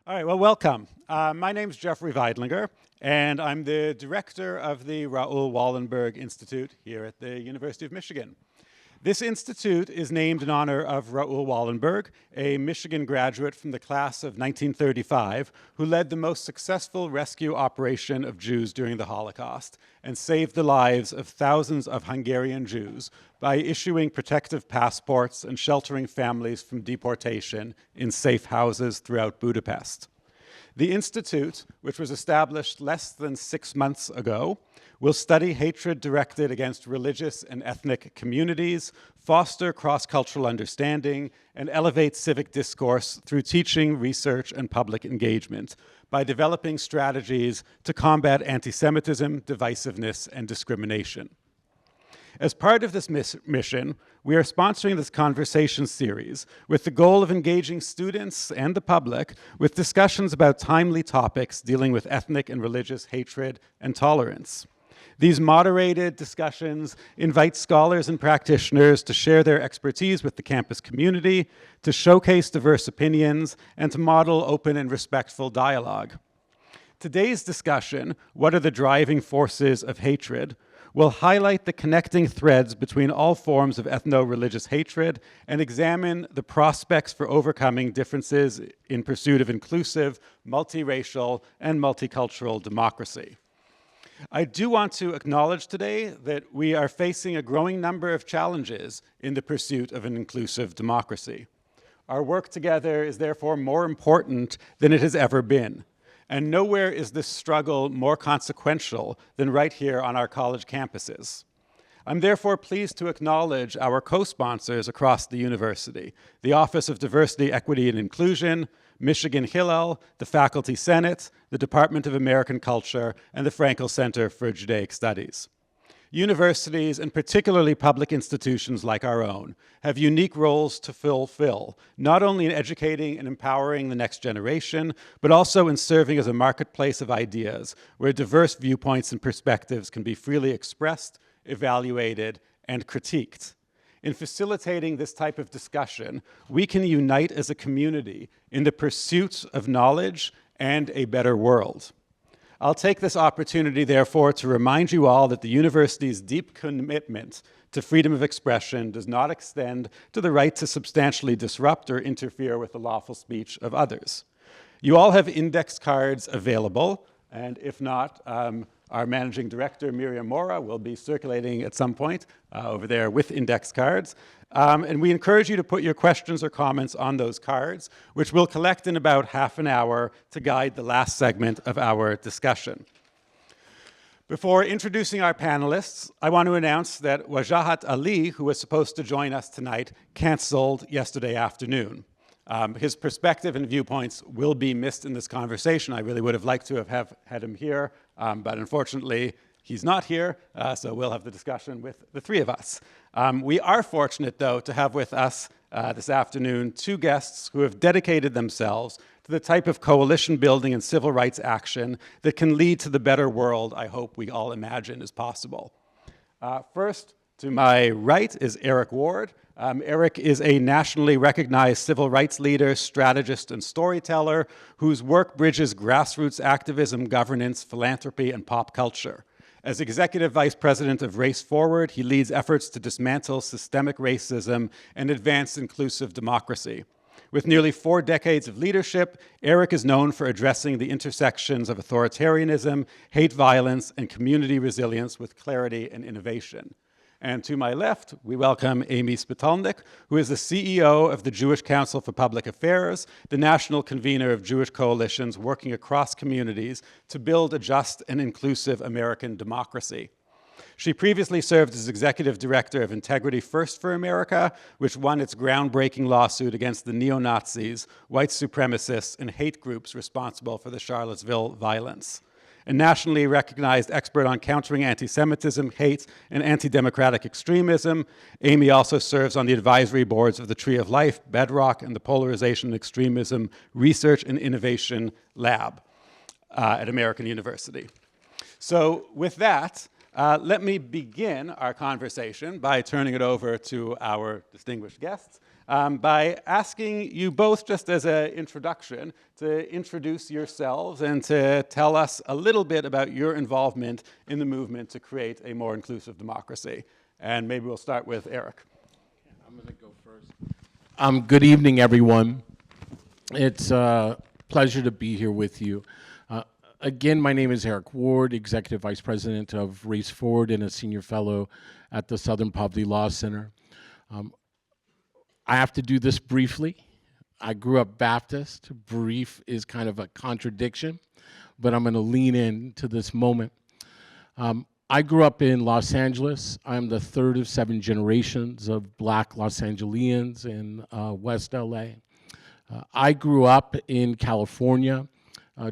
All right, well, welcome. My name's Jeffrey Weidlinger, and I'm the director of the Raoul Wallenberg Institute here at the University of Michigan. This institute is named in honor of Raoul Wallenberg, a Michigan graduate from the class of 1935 who led the most successful rescue operation of Jews during the Holocaust and saved the lives of thousands of Hungarian Jews by issuing protective passports and sheltering families from deportation in safe houses throughout Budapest. The Institute, which was established less than 6 months ago, will study hatred directed against religious and ethnic communities, foster cross-cultural understanding, and elevate civic discourse through teaching, research, and public engagement by developing strategies to combat anti-Semitism, divisiveness, and discrimination. As part of this mission, we are sponsoring this conversation series with the goal of engaging students and the public with discussions about timely topics dealing with ethnic and religious hatred and tolerance. These moderated discussions invite scholars and practitioners to share their expertise with the campus community, to showcase diverse opinions, and to model open and respectful dialogue. Today's discussion, What are the Driving Forces of Hatred?, will highlight the connecting threads between all forms of ethno-religious hatred and examine the prospects for overcoming differences in pursuit of inclusive, multiracial, and multicultural democracy. I do want to acknowledge today that we are facing a growing number of challenges in the pursuit of an inclusive democracy. Our work together is therefore more important than it has ever been. And nowhere is this struggle more consequential than right here on our college campuses. I'm therefore pleased to acknowledge our co-sponsors across the university, the Office of Diversity, Equity, and Inclusion, Michigan Hillel, the Faculty Senate, the Department of American Culture, and the Frankel Center for Judaic Studies. Universities, and particularly public institutions like our own, have unique roles to fulfill, not only in educating and empowering the next generation, but also in serving as a marketplace of ideas where diverse viewpoints and perspectives can be freely expressed, evaluated, and critiqued. In facilitating this type of discussion, we can unite as a community in the pursuit of knowledge and a better world. I'll take this opportunity, therefore, to remind you all that the university's deep commitment to freedom of expression does not extend to the right to substantially disrupt or interfere with the lawful speech of others. You all have index cards available, and if not, our managing director, Miriam Mora, will be circulating at some point over there with index cards. And we encourage you to put your questions or comments on those cards, which we'll collect in about half an hour to guide the last segment of our discussion. Before introducing our panelists, I want to announce that Wajahat Ali, who was supposed to join us tonight, canceled yesterday afternoon. His perspective and viewpoints will be missed in this conversation. I really would have liked to have had him here, but unfortunately, he's not here, so we'll have the discussion with the three of us. We are fortunate, though, to have with us this afternoon 2 guests who have dedicated themselves to the type of coalition building and civil rights action that can lead to the better world I hope we all imagine is possible. First, to my right is Eric Ward. Eric is a nationally recognized civil rights leader, strategist, and storyteller whose work bridges grassroots activism, governance, philanthropy, and pop culture. As Executive Vice President of Race Forward, he leads efforts to dismantle systemic racism and advance inclusive democracy. With nearly 4 decades of leadership, Eric is known for addressing the intersections of authoritarianism, hate violence, and community resilience with clarity and innovation. And to my left, we welcome Amy Spitalnik, who is the CEO of the Jewish Council for Public Affairs, the national convener of Jewish coalitions working across communities to build a just and inclusive American democracy. She previously served as executive director of Integrity First for America, which won its groundbreaking lawsuit against the neo-Nazis, white supremacists, and hate groups responsible for the Charlottesville violence. A nationally recognized expert on countering anti-Semitism, hate, and anti-democratic extremism, Amy also serves on the advisory boards of the Tree of Life, Bedrock, and the Polarization and Extremism Research and Innovation Lab at American University. So with that, let me begin our conversation by turning it over to our distinguished guests. by asking you both, just as an introduction, to introduce yourselves and to tell us a little bit about your involvement in the movement to create a more inclusive democracy. And maybe we'll start with Eric. I'm going to go first. Good evening, everyone. It's a pleasure to be here with you. Again, my name is Eric Ward, Executive Vice President of Race Forward and a Senior Fellow at the Southern Poverty Law Center. I have to do this briefly. I grew up Baptist. Brief is kind of a contradiction, but I'm going to lean into this moment. I grew up in Los Angeles. I'm the third of 7 generations of Black Los Angeles in West LA. I grew up in California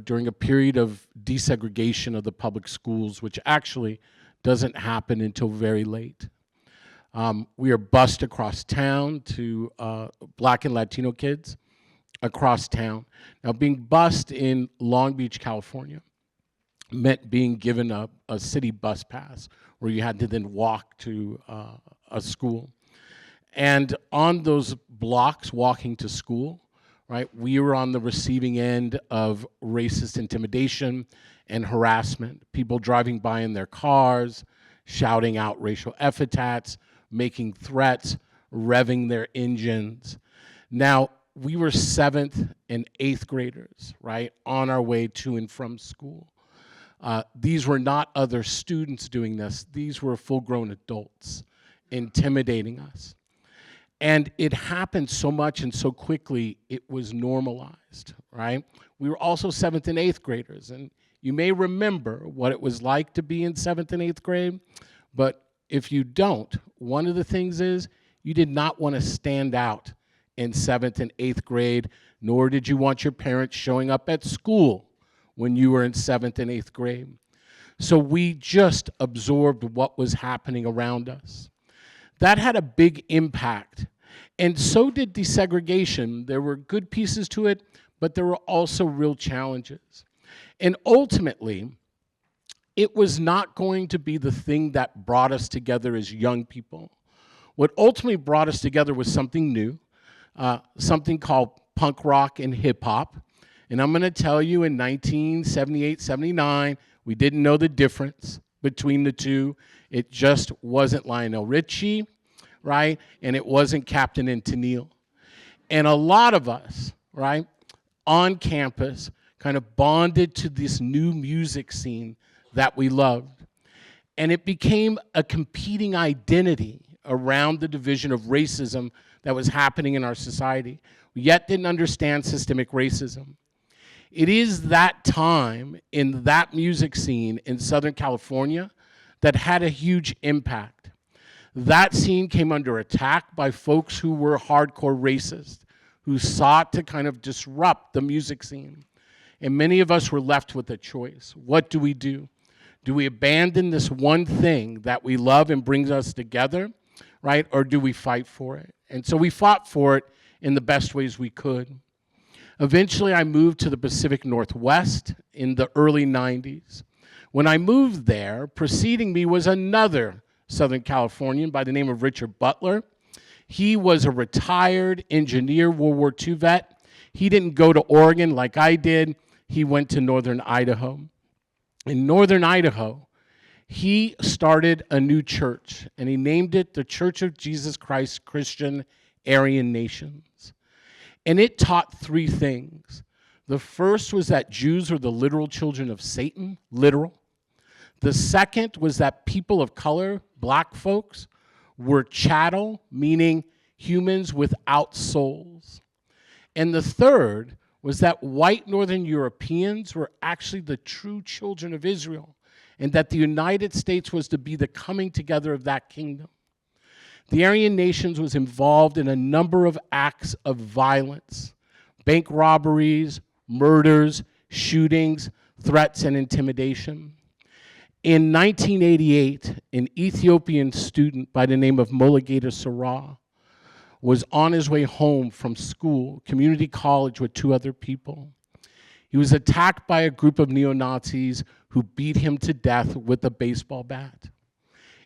during a period of desegregation of the public schools, which actually doesn't happen until very late. We are bused across town to Black and Latino kids across town. Now, being bused in Long Beach, California, meant being given a city bus pass where you had to then walk to a school. And on those blocks walking to school, right, we were on the receiving end of racist intimidation and harassment, people driving by in their cars, shouting out racial epithets, making threats, revving their engines. Now, we were 7th and 8th graders, right, on our way to and from school. These were not other students doing this. These were full-grown adults intimidating us. And it happened so much and so quickly, it was normalized, right? We were also 7th and 8th graders, and you may remember what it was like to be in 7th and 8th grade, but if you don't, one of the things is you did not want to stand out in 7th and 8th grade, nor did you want your parents showing up at school when you were in 7th and 8th grade. So we just absorbed what was happening around us. That had a big impact, and so did desegregation. There were good pieces to it, but there were also real challenges. And ultimately, it was not going to be the thing that brought us together as young people. What ultimately brought us together was something new, something called punk rock and hip hop. And I'm going to tell you, in 1978, 79, we didn't know the difference between the two. It just wasn't Lionel Richie, right? And it wasn't Captain and Tennille. And a lot of us, right, on campus kind of bonded to this new music scene that we loved. And it became a competing identity around the division of racism that was happening in our society. We yet didn't understand systemic racism. It is that time in that music scene in Southern California that had a huge impact. That scene came under attack by folks who were hardcore racist, who sought to kind of disrupt the music scene. And many of us were left with a choice. What do we do? Do we abandon this one thing that we love and brings us together, right? Or do we fight for it? And so we fought for it in the best ways we could. Eventually, I moved to the Pacific Northwest in the early 90s. When I moved there, preceding me was another Southern Californian by the name of Richard Butler. He was a retired engineer, World War II vet. He didn't go to Oregon like I did. He went to Northern Idaho. In Northern Idaho, he started a new church, and he named it the Church of Jesus Christ Christian Aryan Nations. And it taught 3 things. The first was that Jews are the literal children of Satan, literal. The second was that people of color, black folks, were chattel, meaning humans without souls. And the third was that white Northern Europeans were actually the true children of Israel, and that the United States was to be the coming together of that kingdom. The Aryan Nations was involved in a number of acts of violence, bank robberies, murders, shootings, threats, and intimidation. In 1988, an Ethiopian student by the name of Mulugeta Sarah was on his way home from school, community college, with 2 other people. He was attacked by a group of neo-Nazis who beat him to death with a baseball bat.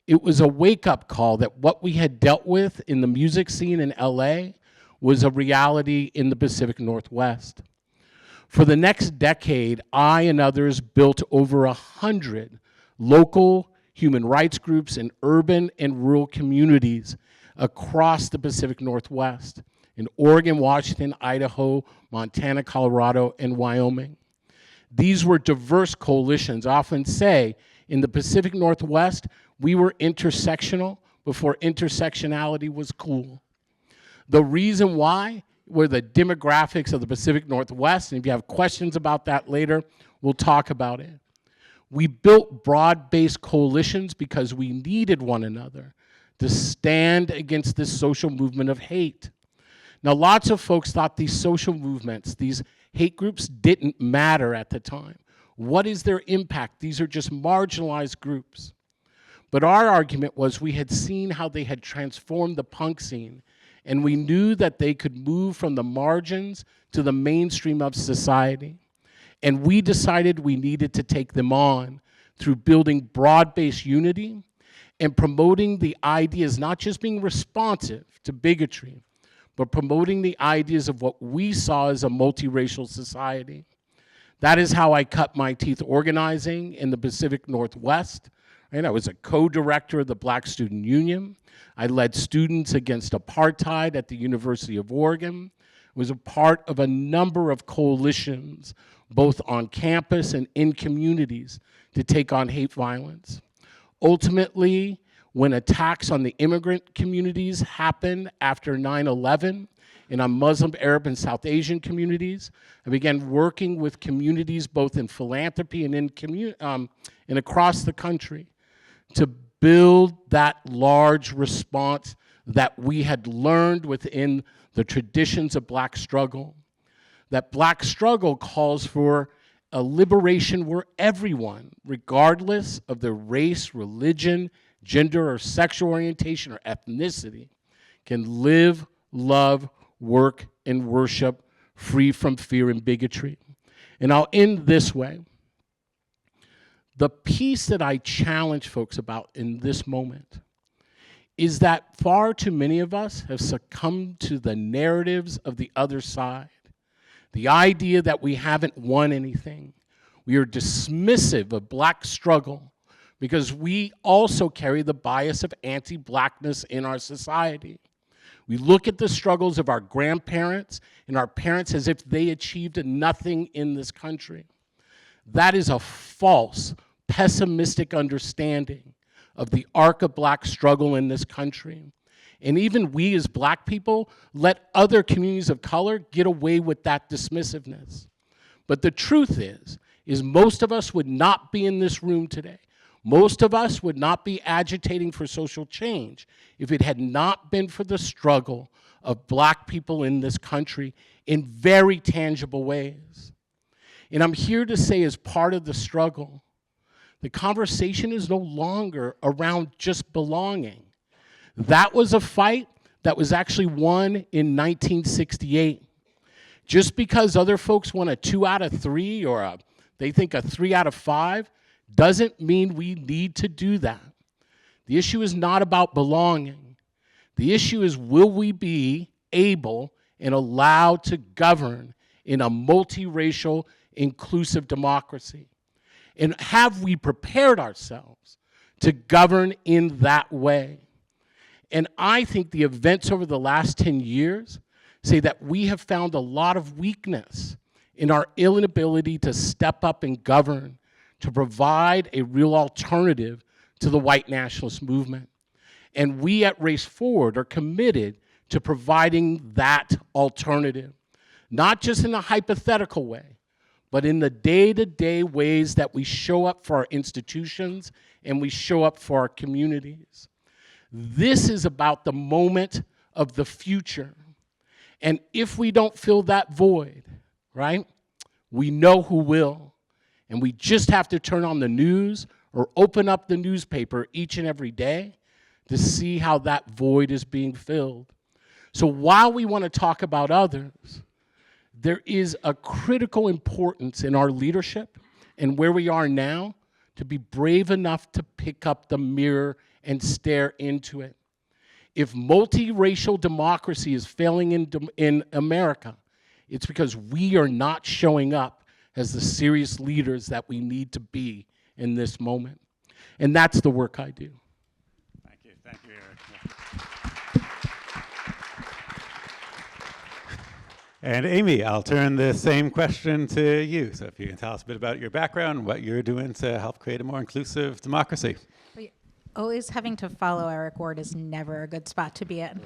It was a wake-up call that what we had dealt with in the music scene in LA was a reality in the Pacific Northwest. For the next decade, I and others built over 100 local human rights groups in urban and rural communities across the Pacific Northwest, in Oregon, Washington, Idaho, Montana, Colorado, and Wyoming. These were diverse coalitions. I often say, in the Pacific Northwest, we were intersectional before intersectionality was cool. The reason why were the demographics of the Pacific Northwest, and if you have questions about that later, we'll talk about it. We built broad-based coalitions because we needed one another to stand against this social movement of hate. Now, lots of folks thought these social movements, these hate groups, didn't matter at the time. What is their impact? These are just marginalized groups. But our argument was we had seen how they had transformed the punk scene, and we knew that they could move from the margins to the mainstream of society. And we decided we needed to take them on through building broad-based unity and promoting the ideas, not just being responsive to bigotry, but promoting the ideas of what we saw as a multiracial society. That is how I cut my teeth organizing in the Pacific Northwest. Right? I was a co-director of the Black Student Union. I led Students Against Apartheid at the University of Oregon. I was a part of a number of coalitions, both on campus and in communities, to take on hate violence. Ultimately, when attacks on the immigrant communities happened after 9/11, and on Muslim, Arab, and South Asian communities, I began working with communities both in philanthropy and and across the country to build that large response that we had learned within the traditions of Black struggle. That Black struggle calls for a liberation where everyone, regardless of their race, religion, gender, or sexual orientation, or ethnicity, can live, love, work, and worship free from fear and bigotry. And I'll end this way. The piece that I challenge folks about in this moment is that far too many of us have succumbed to the narratives of the other side. The idea that we haven't won anything. We are dismissive of Black struggle because we also carry the bias of anti-Blackness in our society. We look at the struggles of our grandparents and our parents as if they achieved nothing in this country. That is a false, pessimistic understanding of the arc of Black struggle in this country. And even we as Black people let other communities of color get away with that dismissiveness. But the truth is most of us would not be in this room today. Most of us would not be agitating for social change if it had not been for the struggle of Black people in this country in very tangible ways. And I'm here to say, as part of the struggle, the conversation is no longer around just belonging. That was a fight that was actually won in 1968. Just because other folks want a 2 out of 3 or they think a 3 out of 5 doesn't mean we need to do that. The issue is not about belonging. The issue is, will we be able and allowed to govern in a multiracial, inclusive democracy? And have we prepared ourselves to govern in that way? And I think the events over the last 10 years say that we have found a lot of weakness in our inability to step up and govern, to provide a real alternative to the white nationalist movement. And we at Race Forward are committed to providing that alternative, not just in a hypothetical way, but in the day-to-day ways that we show up for our institutions and we show up for our communities. This is about the moment of the future. And if we don't fill that void, right, we know who will. And we just have to turn on the news or open up the newspaper each and every day to see how that void is being filled. So while we want to talk about others, there is a critical importance in our leadership and where we are now to be brave enough to pick up the mirror and stare into it. If multiracial democracy is failing in America, it's because we are not showing up as the serious leaders that we need to be in this moment. And that's the work I do. Thank you, Eric. And Amy, I'll turn the same question to you. So if you can tell us a bit about your background, what you're doing to help create a more inclusive democracy. Always having to follow Eric Ward is never a good spot to be in.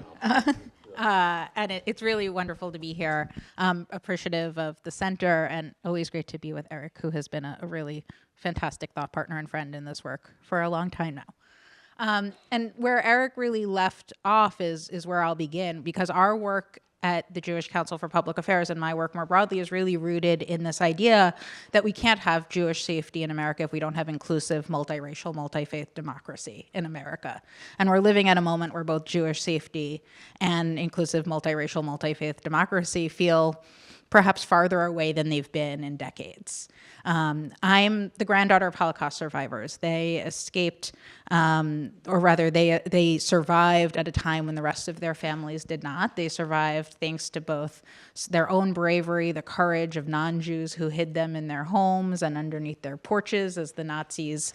And it's really wonderful to be here, appreciative of the center, and always great to be with Eric, who has been a really fantastic thought partner and friend in this work for a long time now. And where Eric really left off is where I'll begin, because our work at the Jewish Council for Public Affairs and my work more broadly is really rooted in this idea that we can't have Jewish safety in America if we don't have inclusive, multiracial, multi-faith democracy in America. And we're living at a moment where both Jewish safety and inclusive, multiracial, multi-faith democracy feel perhaps farther away than they've been in decades. I'm the granddaughter of Holocaust survivors. They escaped, or rather, they survived at a time when the rest of their families did not. They survived thanks to both their own bravery, the courage of non-Jews who hid them in their homes and underneath their porches as the Nazis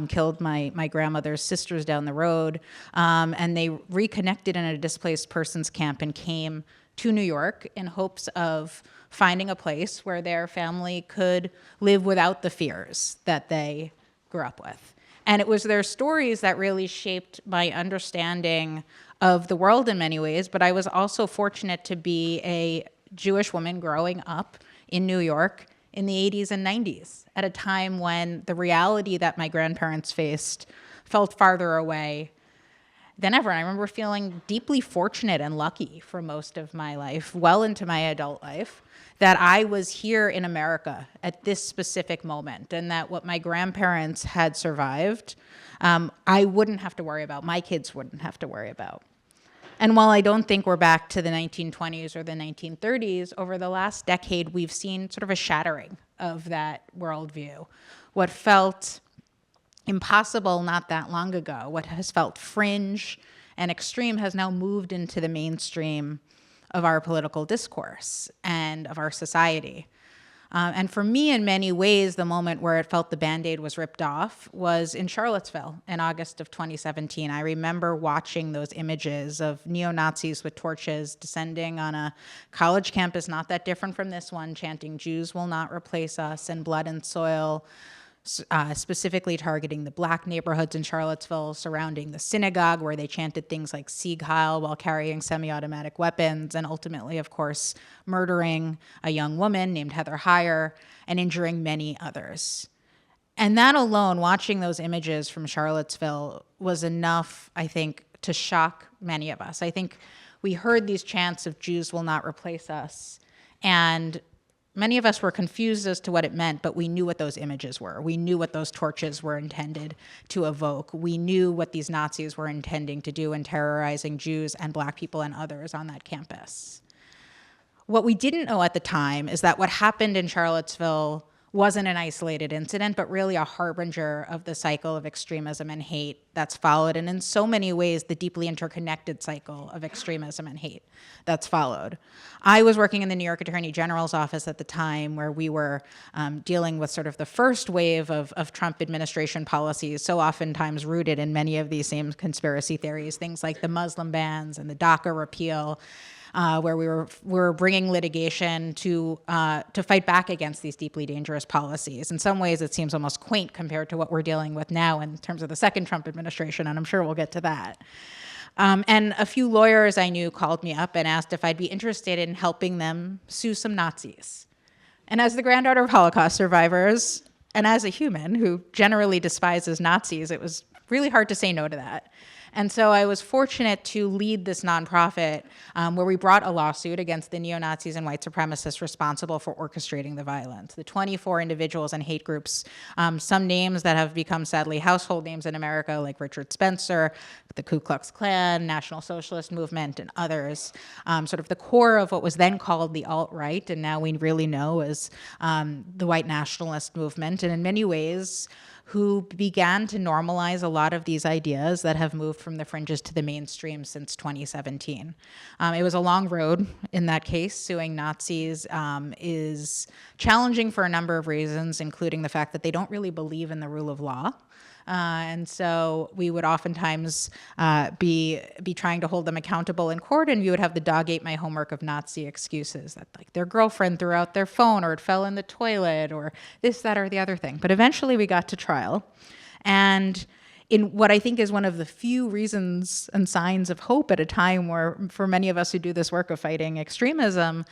killed my grandmother's sisters down the road. And they reconnected in a displaced persons camp and came to New York in hopes of finding a place where their family could live without the fears that they grew up with. And it was their stories that really shaped my understanding of the world in many ways, but I was also fortunate to be a Jewish woman growing up in New York in the 80s and 90s, at a time when the reality that my grandparents faced felt farther away than ever. And I remember feeling deeply fortunate and lucky for most of my life, well into my adult life, that I was here in America at this specific moment, and that what my grandparents had survived, I wouldn't have to worry about, my kids wouldn't have to worry about. And while I don't think we're back to the 1920s or the 1930s, over the last decade, we've seen sort of a shattering of that worldview. What felt impossible not that long ago, what has felt fringe and extreme, has now moved into the mainstream of our political discourse and of our society. And for me, in many ways, the moment where it felt the Band-Aid was ripped off was in Charlottesville in August of 2017. I remember watching those images of neo-Nazis with torches descending on a college campus not that different from this one, chanting, "Jews will not replace us," and blood and soil, specifically targeting the black neighborhoods in Charlottesville surrounding the synagogue, where they chanted things like Sieg Heil while carrying semi-automatic weapons, and ultimately, of course, murdering a young woman named Heather Heyer and injuring many others. And that alone, watching those images from Charlottesville, was enough, I think, to shock many of us. I think we heard these chants of "Jews will not replace us," and many of us were confused as to what it meant, but we knew what those images were. We knew what those torches were intended to evoke. We knew what these Nazis were intending to do in terrorizing Jews and black people and others on that campus. What we didn't know at the time is that what happened in Charlottesville wasn't an isolated incident, but really a harbinger of the cycle of extremism and hate that's followed, and in so many ways, the deeply interconnected cycle of extremism and hate that's followed. I was working in the New York Attorney General's office at the time, where we were dealing with sort of the first wave of Trump administration policies, so oftentimes rooted in many of these same conspiracy theories, things like the Muslim bans and the DACA repeal, where we were bringing litigation to fight back against these deeply dangerous policies. In some ways, it seems almost quaint compared to what we're dealing with now in terms of the second Trump administration, and I'm sure we'll get to that. And a few lawyers I knew called me up and asked if I'd be interested in helping them sue some Nazis. And as the granddaughter of Holocaust survivors, and as a human who generally despises Nazis, it was really hard to say no to that. And so I was fortunate to lead this nonprofit where we brought a lawsuit against the neo-Nazis and white supremacists responsible for orchestrating the violence. The 24 individuals and hate groups, some names that have become sadly household names in America, like Richard Spencer, the Ku Klux Klan, National Socialist Movement, and others, sort of the core of what was then called the alt-right, and now we really know as the white nationalist movement, and in many ways, who began to normalize a lot of these ideas that have moved from the fringes to the mainstream since 2017. It was a long road in that case. Suing Nazis is challenging for a number of reasons, including the fact that they don't really believe in the rule of law. And so we would oftentimes be trying to hold them accountable in court, and we would have the dog ate my homework of Nazi excuses that like their girlfriend threw out their phone, or it fell in the toilet, or this, that, or the other thing. But eventually we got to trial. And in what I think is one of the few reasons and signs of hope at a time where, for many of us who do this work of fighting extremism,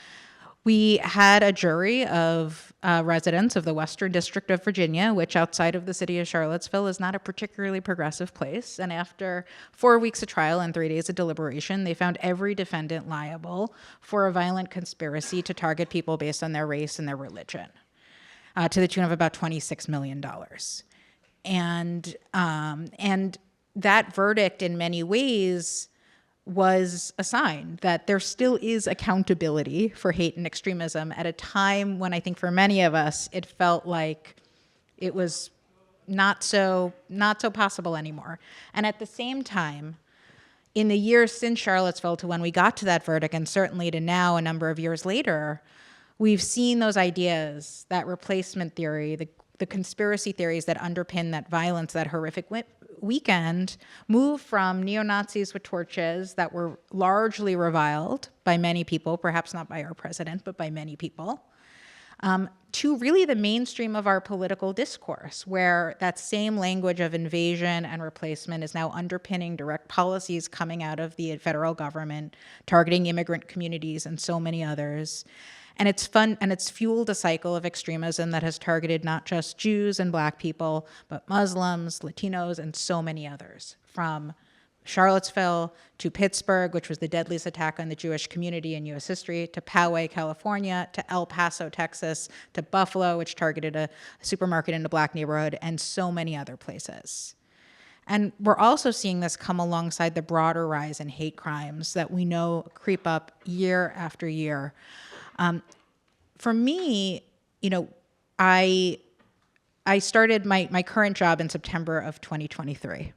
we had a jury of residents of the Western District of Virginia, which outside of the city of Charlottesville is not a particularly progressive place. And after 4 weeks of trial and 3 days of deliberation, they found every defendant liable for a violent conspiracy to target people based on their race and their religion, to the tune of about $26 million. And that verdict, in many ways, was a sign that there still is accountability for hate and extremism at a time when I think for many of us, it felt like it was not so possible anymore. And at the same time, in the years since Charlottesville to when we got to that verdict, and certainly to now, a number of years later, we've seen those ideas, that replacement theory, the conspiracy theories that underpin that violence, that horrific weekend, move from neo-Nazis with torches that were largely reviled by many people, perhaps not by our president, but by many people, to really the mainstream of our political discourse, where that same language of invasion and replacement is now underpinning direct policies coming out of the federal government, targeting immigrant communities and so many others. And it's fueled a cycle of extremism that has targeted not just Jews and Black people, but Muslims, Latinos, and so many others, from Charlottesville to Pittsburgh, which was the deadliest attack on the Jewish community in U.S. history, to Poway, California, to El Paso, Texas, to Buffalo, which targeted a supermarket in a Black neighborhood, and so many other places. And we're also seeing this come alongside the broader rise in hate crimes that we know creep up year after year. For me, I started my current job in September of 2023.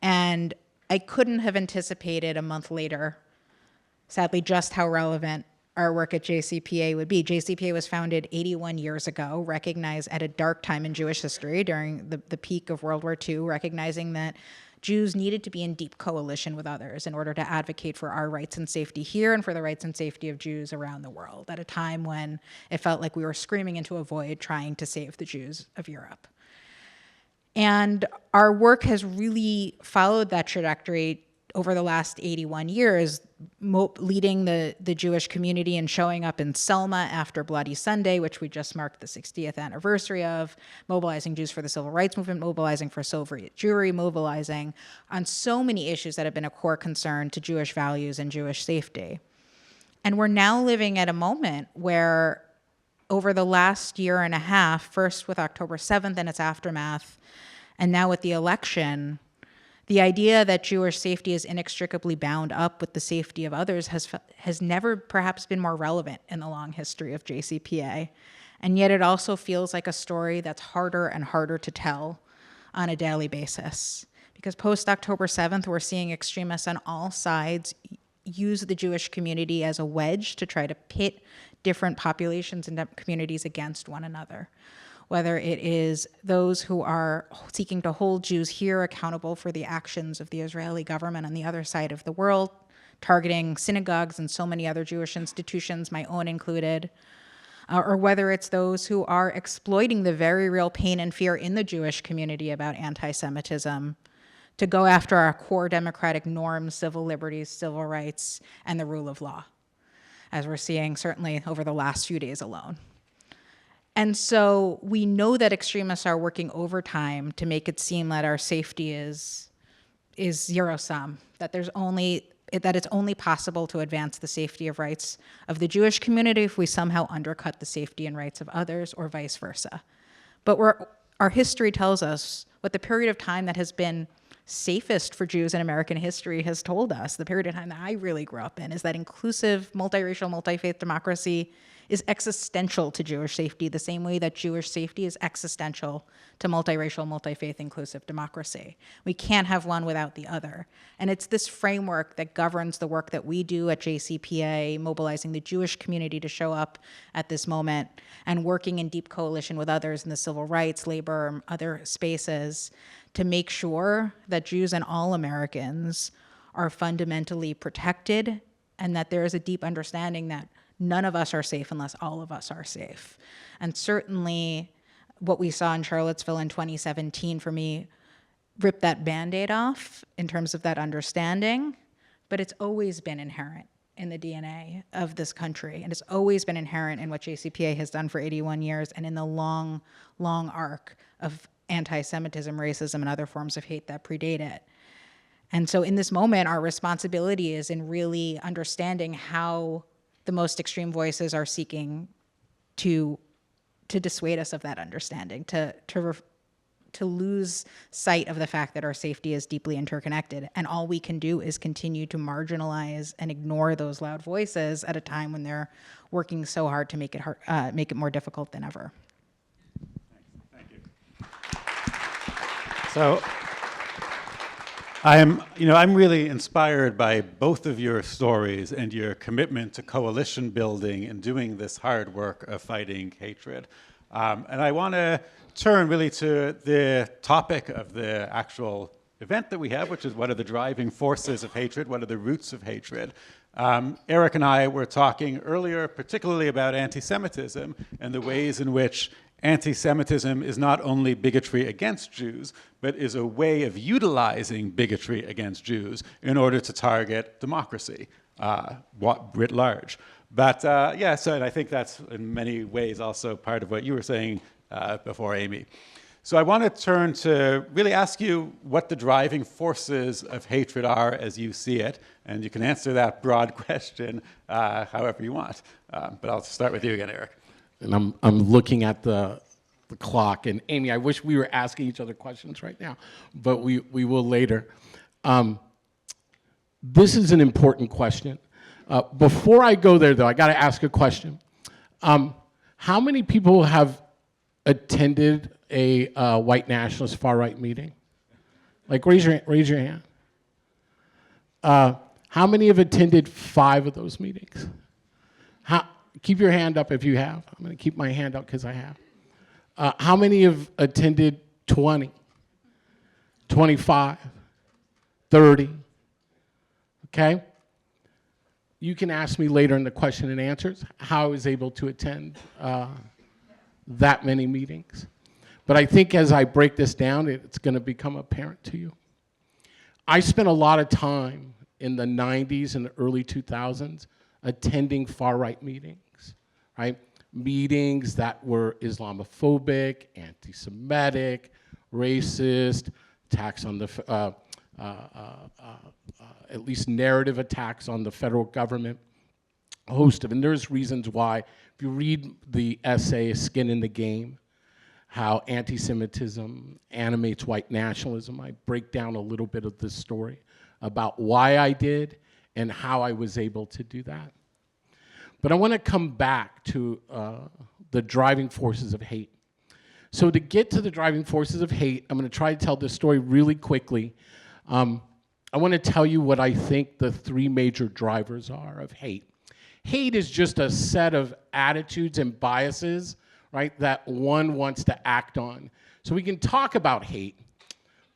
And I couldn't have anticipated a month later, sadly, just how relevant our work at JCPA would be. JCPA was founded 81 years ago, recognized at a dark time in Jewish history during the peak of World War II, recognizing that Jews needed to be in deep coalition with others in order to advocate for our rights and safety here and for the rights and safety of Jews around the world, at a time when it felt like we were screaming into a void trying to save the Jews of Europe. And our work has really followed that trajectory over the last 81 years, leading the Jewish community and showing up in Selma after Bloody Sunday, which we just marked the 60th anniversary of, mobilizing Jews for the Civil Rights Movement, mobilizing for Soviet Jewry, mobilizing on so many issues that have been a core concern to Jewish values and Jewish safety. And we're now living at a moment where over the last year and a half, first with October 7th and its aftermath, and now with the election, the idea that Jewish safety is inextricably bound up with the safety of others has never perhaps been more relevant in the long history of JCPA. And yet it also feels like a story that's harder and harder to tell on a daily basis. Because post-October 7th, we're seeing extremists on all sides use the Jewish community as a wedge to try to pit different populations and communities against one another. Whether it is those who are seeking to hold Jews here accountable for the actions of the Israeli government on the other side of the world, targeting synagogues and so many other Jewish institutions, my own included, or whether it's those who are exploiting the very real pain and fear in the Jewish community about anti-Semitism to go after our core democratic norms, civil liberties, civil rights, and the rule of law, as we're seeing certainly over the last few days alone. And so we know that extremists are working overtime to make it seem that our safety is zero-sum, that it's only possible to advance the safety of rights of the Jewish community if we somehow undercut the safety and rights of others, or vice versa. But our history tells us what the period of time that has been safest for Jews in American history has told us, the period of time that I really grew up in, is that inclusive, multiracial, multi-faith democracy is existential to Jewish safety, the same way that Jewish safety is existential to multiracial, multi-faith, inclusive democracy. We can't have one without the other. And it's this framework that governs the work that we do at JCPA, mobilizing the Jewish community to show up at this moment and working in deep coalition with others in the civil rights, labor, other spaces to make sure that Jews and all Americans are fundamentally protected and that there is a deep understanding that none of us are safe unless all of us are safe. And certainly what we saw in Charlottesville in 2017, for me, ripped that Band-Aid off in terms of that understanding, but it's always been inherent in the DNA of this country, and it's always been inherent in what JCPA has done for 81 years and in the long, long arc of anti-Semitism, racism, and other forms of hate that predate it. And so in this moment, our responsibility is in really understanding how the most extreme voices are seeking to dissuade us of that understanding, to lose sight of the fact that our safety is deeply interconnected. And all we can do is continue to marginalize and ignore those loud voices at a time when they're working so hard to make it more difficult than ever. Thank you. So I'm really inspired by both of your stories and your commitment to coalition building and doing this hard work of fighting hatred. And I want to turn really to the topic of the actual event that we have, which is what are the driving forces of hatred, what are the roots of hatred. Eric and I were talking earlier particularly about anti-Semitism and the ways in which anti-Semitism is not only bigotry against Jews, but is a way of utilizing bigotry against Jews in order to target democracy, writ large. But yeah, so and I think that's in many ways also part of what you were saying before, Amy. So I want to turn to really ask you what the driving forces of hatred are as you see it, and you can answer that broad question however you want. But I'll start with you again, Eric. And I'm looking at the clock, and Amy, I wish we were asking each other questions right now, but we will later. This is an important question. Before I go there, though, I got to ask a question. How many people have attended a white nationalist far-right meeting? Like, raise your hand. How many have attended 5 of those meetings? Keep your hand up if you have. I'm going to keep my hand up because I have. How many have attended 20, 25, 30? Okay? You can ask me later in the question and answers how I was able to attend that many meetings. But I think as I break this down, it's going to become apparent to you. I spent a lot of time in the 90s and the early 2000s attending far-right meetings, right? Meetings that were Islamophobic, anti-Semitic, racist, attacks on the, at least narrative attacks on the federal government, a host of, and there's reasons why. If you read the essay, Skin in the Game, how anti-Semitism animates white nationalism, I break down a little bit of this story about why I did and how I was able to do that. But I want to come back to the driving forces of hate. So to get to the driving forces of hate, I'm going to try to tell this story really quickly. I want to tell you what I think the 3 major drivers are of hate. Hate is just a set of attitudes and biases, right, that one wants to act on. So we can talk about hate,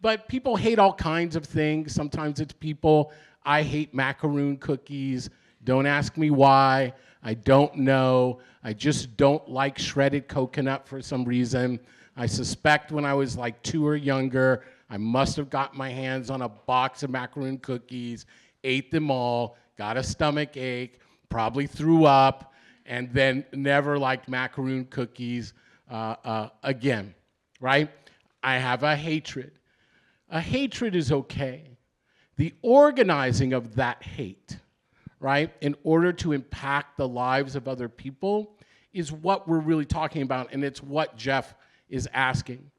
but people hate all kinds of things. Sometimes it's people, I hate macaroon cookies, don't ask me why, I don't know, I just don't like shredded coconut for some reason. I suspect when I was like 2 or younger, I must have got my hands on a box of macaroon cookies, ate them all, got a stomach ache, probably threw up, and then never liked macaroon cookies again, right? I have a hatred. A hatred is okay. The organizing of that hate, right, in order to impact the lives of other people is what we're really talking about, and it's what Jeff is asking.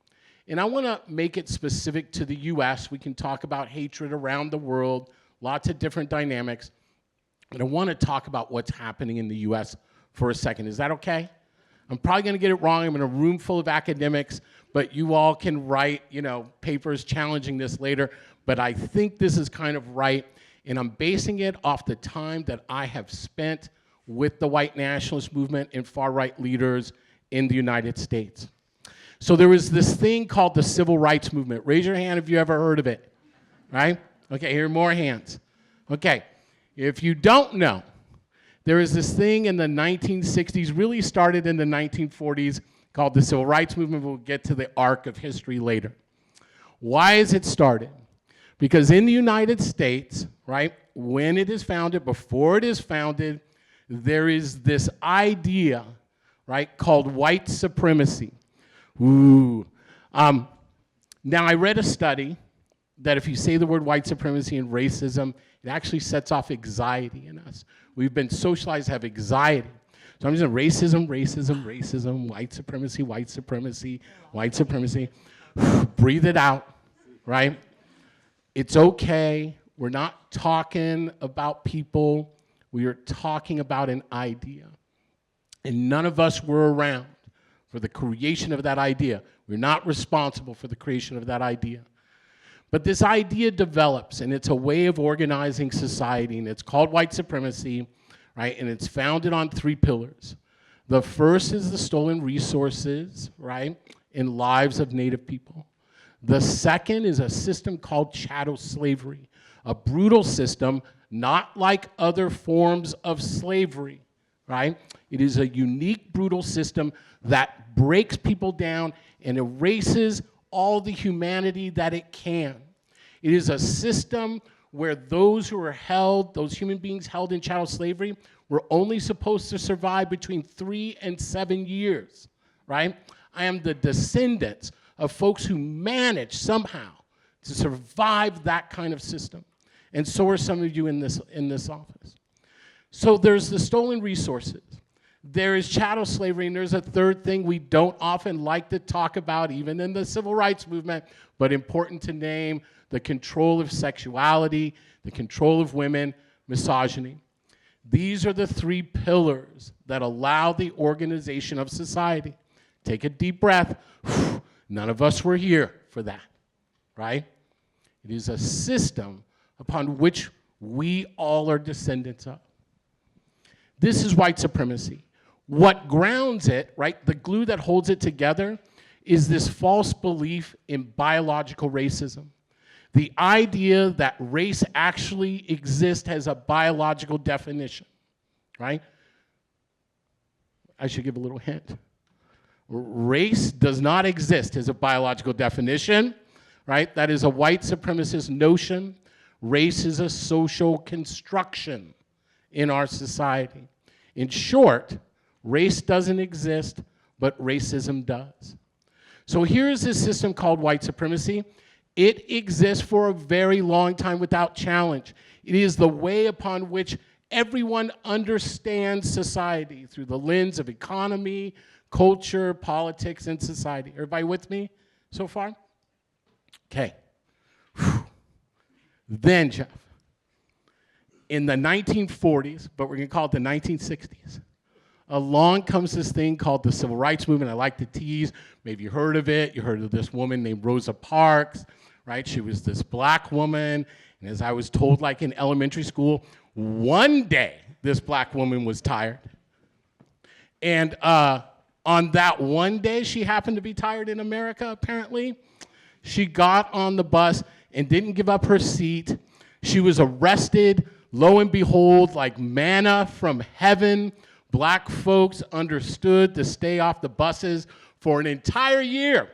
And I want to make it specific to the US. We can talk about hatred around the world, lots of different dynamics. And I want to talk about what's happening in the US for a second. Is that okay? I'm probably going to get it wrong. I'm in a room full of academics, but you all can write, papers challenging this later. But I think this is kind of right. And I'm basing it off the time that I have spent with the white nationalist movement and far-right leaders in the United States. So there was this thing called the Civil Rights Movement. Raise your hand if you ever heard of it, right? Okay, here are more hands. Okay, if you don't know, there is this thing in the 1960s, really started in the 1940s, called the Civil Rights Movement. We'll get to the arc of history later. Why is it started? Because in the United States, right, when it is founded, before it is founded, there is this idea, right, called white supremacy. Ooh. Now, I read a study that if you say the word white supremacy and racism, it actually sets off anxiety in us. We've been socialized to have anxiety. So I'm just saying racism, racism, racism, white supremacy, white supremacy, white supremacy. Breathe it out, right? It's okay. We're not talking about people. We are talking about an idea. And none of us were around for the creation of that idea. We're not responsible for the creation of that idea. But this idea develops, and it's a way of organizing society, and it's called white supremacy, right? And it's founded on 3 pillars. The first is the stolen resources, right, and lives of Native people. The second is a system called chattel slavery, a brutal system, not like other forms of slavery, right? It is a unique, brutal system that breaks people down and erases all the humanity that it can. It is a system where those who are held, those human beings held in chattel slavery, were only supposed to survive between 3 and 7 years, right? I am the descendants of folks who managed somehow to survive that kind of system. And so are some of you in this office. So there's the stolen resources. There is chattel slavery, and there's a third thing we don't often like to talk about, even in the civil rights movement, but important to name: the control of sexuality, the control of women, misogyny. These are the 3 pillars that allow the organization of society. Take a deep breath. None of us were here for that, right? It is a system upon which we all are descendants of. This is white supremacy. What grounds it, right, the glue that holds it together, is this false belief in biological racism. The idea that race actually exists as a biological definition, right? I should give a little hint. Race does not exist as a biological definition, right? That is a white supremacist notion. Race is a social construction in our society. In short, race doesn't exist, but racism does. So here's this system called white supremacy. It exists for a very long time without challenge. It is the way upon which everyone understands society through the lens of economy, culture, politics, and society. Everybody with me so far? Okay. Then, Jeff, in the 1940s, but we're going to call it the 1960s, along comes this thing called the Civil Rights Movement. I like to tease. Maybe you heard of it. You heard of this woman named Rosa Parks, right? She was this black woman. And as I was told, like in elementary school, one day this black woman was tired. And on that one day she happened to be tired in America, apparently, she got on the bus and didn't give up her seat. She was arrested. Lo and behold, like manna from heaven, black folks understood to stay off the buses for an entire year.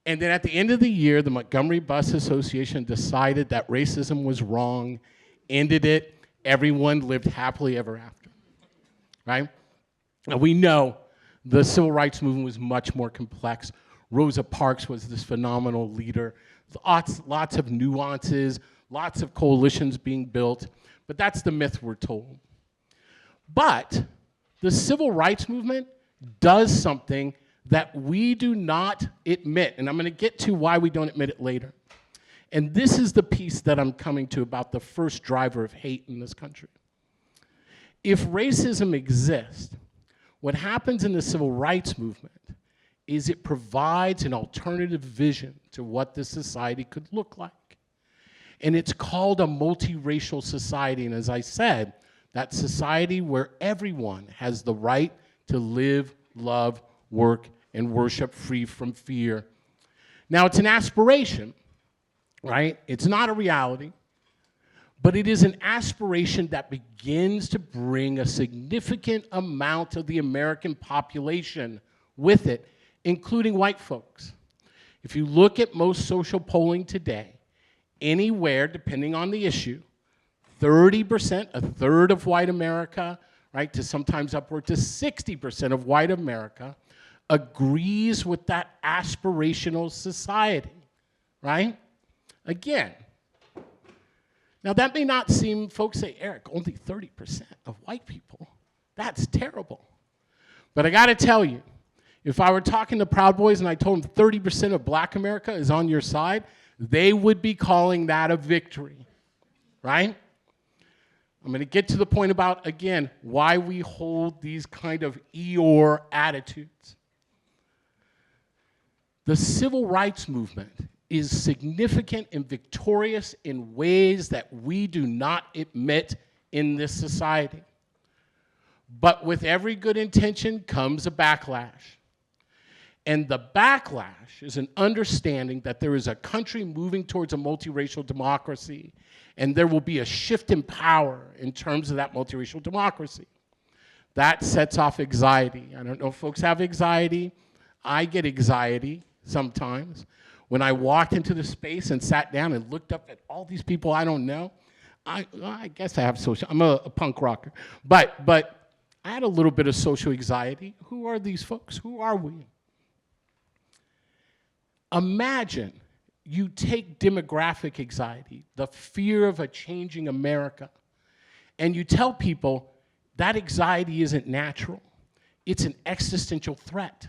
And then at the end of the year, the Montgomery Bus Association decided that racism was wrong, ended it. Everyone lived happily ever after, right? Now we know the civil rights movement was much more complex. Rosa Parks was this phenomenal leader. Lots of nuances, lots of coalitions being built, but that's the myth we're told. But the civil rights movement does something that we do not admit, and I'm going to get to why we don't admit it later. And this is the piece that I'm coming to about the first driver of hate in this country. If racism exists, what happens in the civil rights movement is it provides an alternative vision to what this society could look like. And it's called a multiracial society. And as I said, that society where everyone has the right to live, love, work, and worship free from fear. Now, it's an aspiration, right? It's not a reality, but it is an aspiration that begins to bring a significant amount of the American population with it, including white folks. If you look at most social polling today, anywhere, depending on the issue, 30%, a third of white America, right, to sometimes upward to 60% of white America agrees with that aspirational society, right? Again, now that may not seem, folks say, Eric, only 30% of white people. That's terrible. But I gotta tell you, if I were talking to Proud Boys and I told them 30% of black America is on your side, they would be calling that a victory, right? I'm going to get to the point about, again, why we hold these kind of Eeyore attitudes. The civil rights movement is significant and victorious in ways that we do not admit in this society. But with every good intention comes a backlash. And the backlash is an understanding that there is a country moving towards a multiracial democracy, and there will be a shift in power in terms of that multiracial democracy. That sets off anxiety. I don't know if folks have anxiety. I get anxiety sometimes. When I walked into the space and sat down and looked up at all these people I don't know, I guess I have social, I'm a punk rocker. But I had a little bit of social anxiety. Who are these folks? Who are we? Imagine you take demographic anxiety, the fear of a changing America, and you tell people that anxiety isn't natural. It's an existential threat,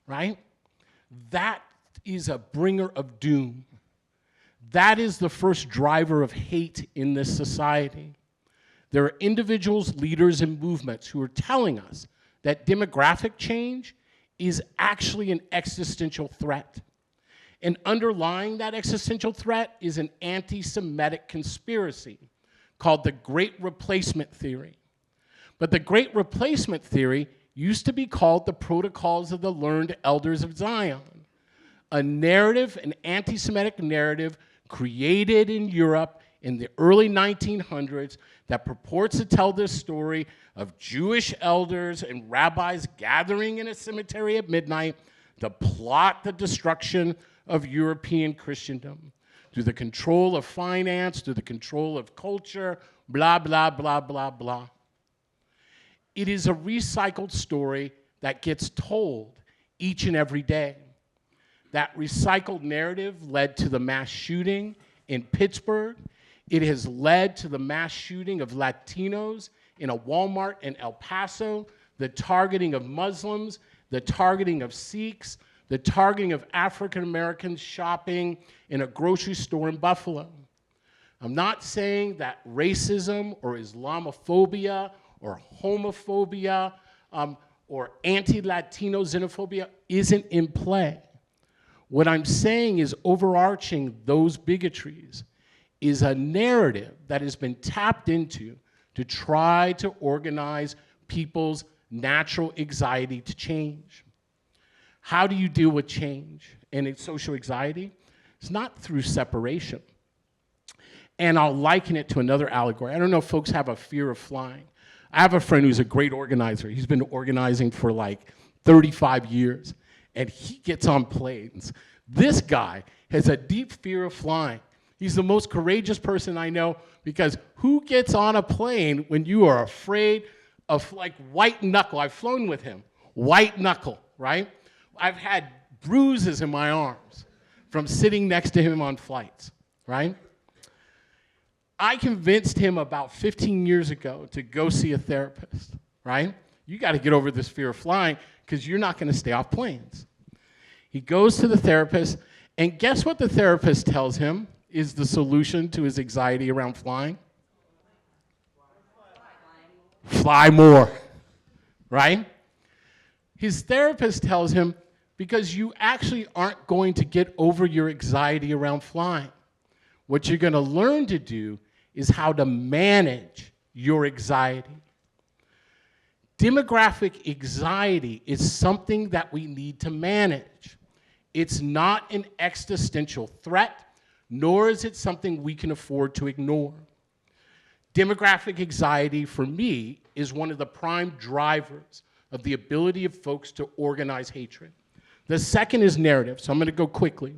right? That is a bringer of doom. That is the first driver of hate in this society. There are individuals, leaders, and movements who are telling us that demographic change is actually an existential threat. And underlying that existential threat is an anti-Semitic conspiracy called the Great Replacement Theory. But the Great Replacement Theory used to be called the Protocols of the Learned Elders of Zion, a narrative, an anti-Semitic narrative created in Europe in the early 1900s that purports to tell this story of Jewish elders and rabbis gathering in a cemetery at midnight to plot the destruction of European Christendom through the control of finance, through the control of culture, blah, blah, blah, blah, blah. It is a recycled story that gets told each and every day. That recycled narrative led to the mass shooting in Pittsburgh. It has led to the mass shooting of Latinos in a Walmart in El Paso, the targeting of Muslims, the targeting of Sikhs, the targeting of African Americans shopping in a grocery store in Buffalo. I'm not saying that racism or Islamophobia or homophobia or anti-Latino xenophobia isn't in play. What I'm saying is overarching those bigotries is a narrative that has been tapped into to try to organize people's natural anxiety to change. How do you deal with change and its social anxiety? It's not through separation. And I'll liken it to another allegory. I don't know if folks have a fear of flying. I have a friend who's a great organizer. He's been organizing for like 35 years, and he gets on planes. This guy has a deep fear of flying. He's the most courageous person I know, because who gets on a plane when you are afraid of like white knuckle? I've flown with him. White knuckle, right? I've had bruises in my arms from sitting next to him on flights, right? I convinced him about 15 years ago to go see a therapist, right? You got to get over this fear of flying because you're not going to stay off planes. He goes to the therapist, and guess what the therapist tells him is the solution to his anxiety around flying? Fly more, right? His therapist tells him, because you actually aren't going to get over your anxiety around flying. What you're going to learn to do is how to manage your anxiety. Demographic anxiety is something that we need to manage. It's not an existential threat, nor is it something we can afford to ignore. Demographic anxiety, for me, is one of the prime drivers of the ability of folks to organize hatred. The second is narrative, so I'm going to go quickly,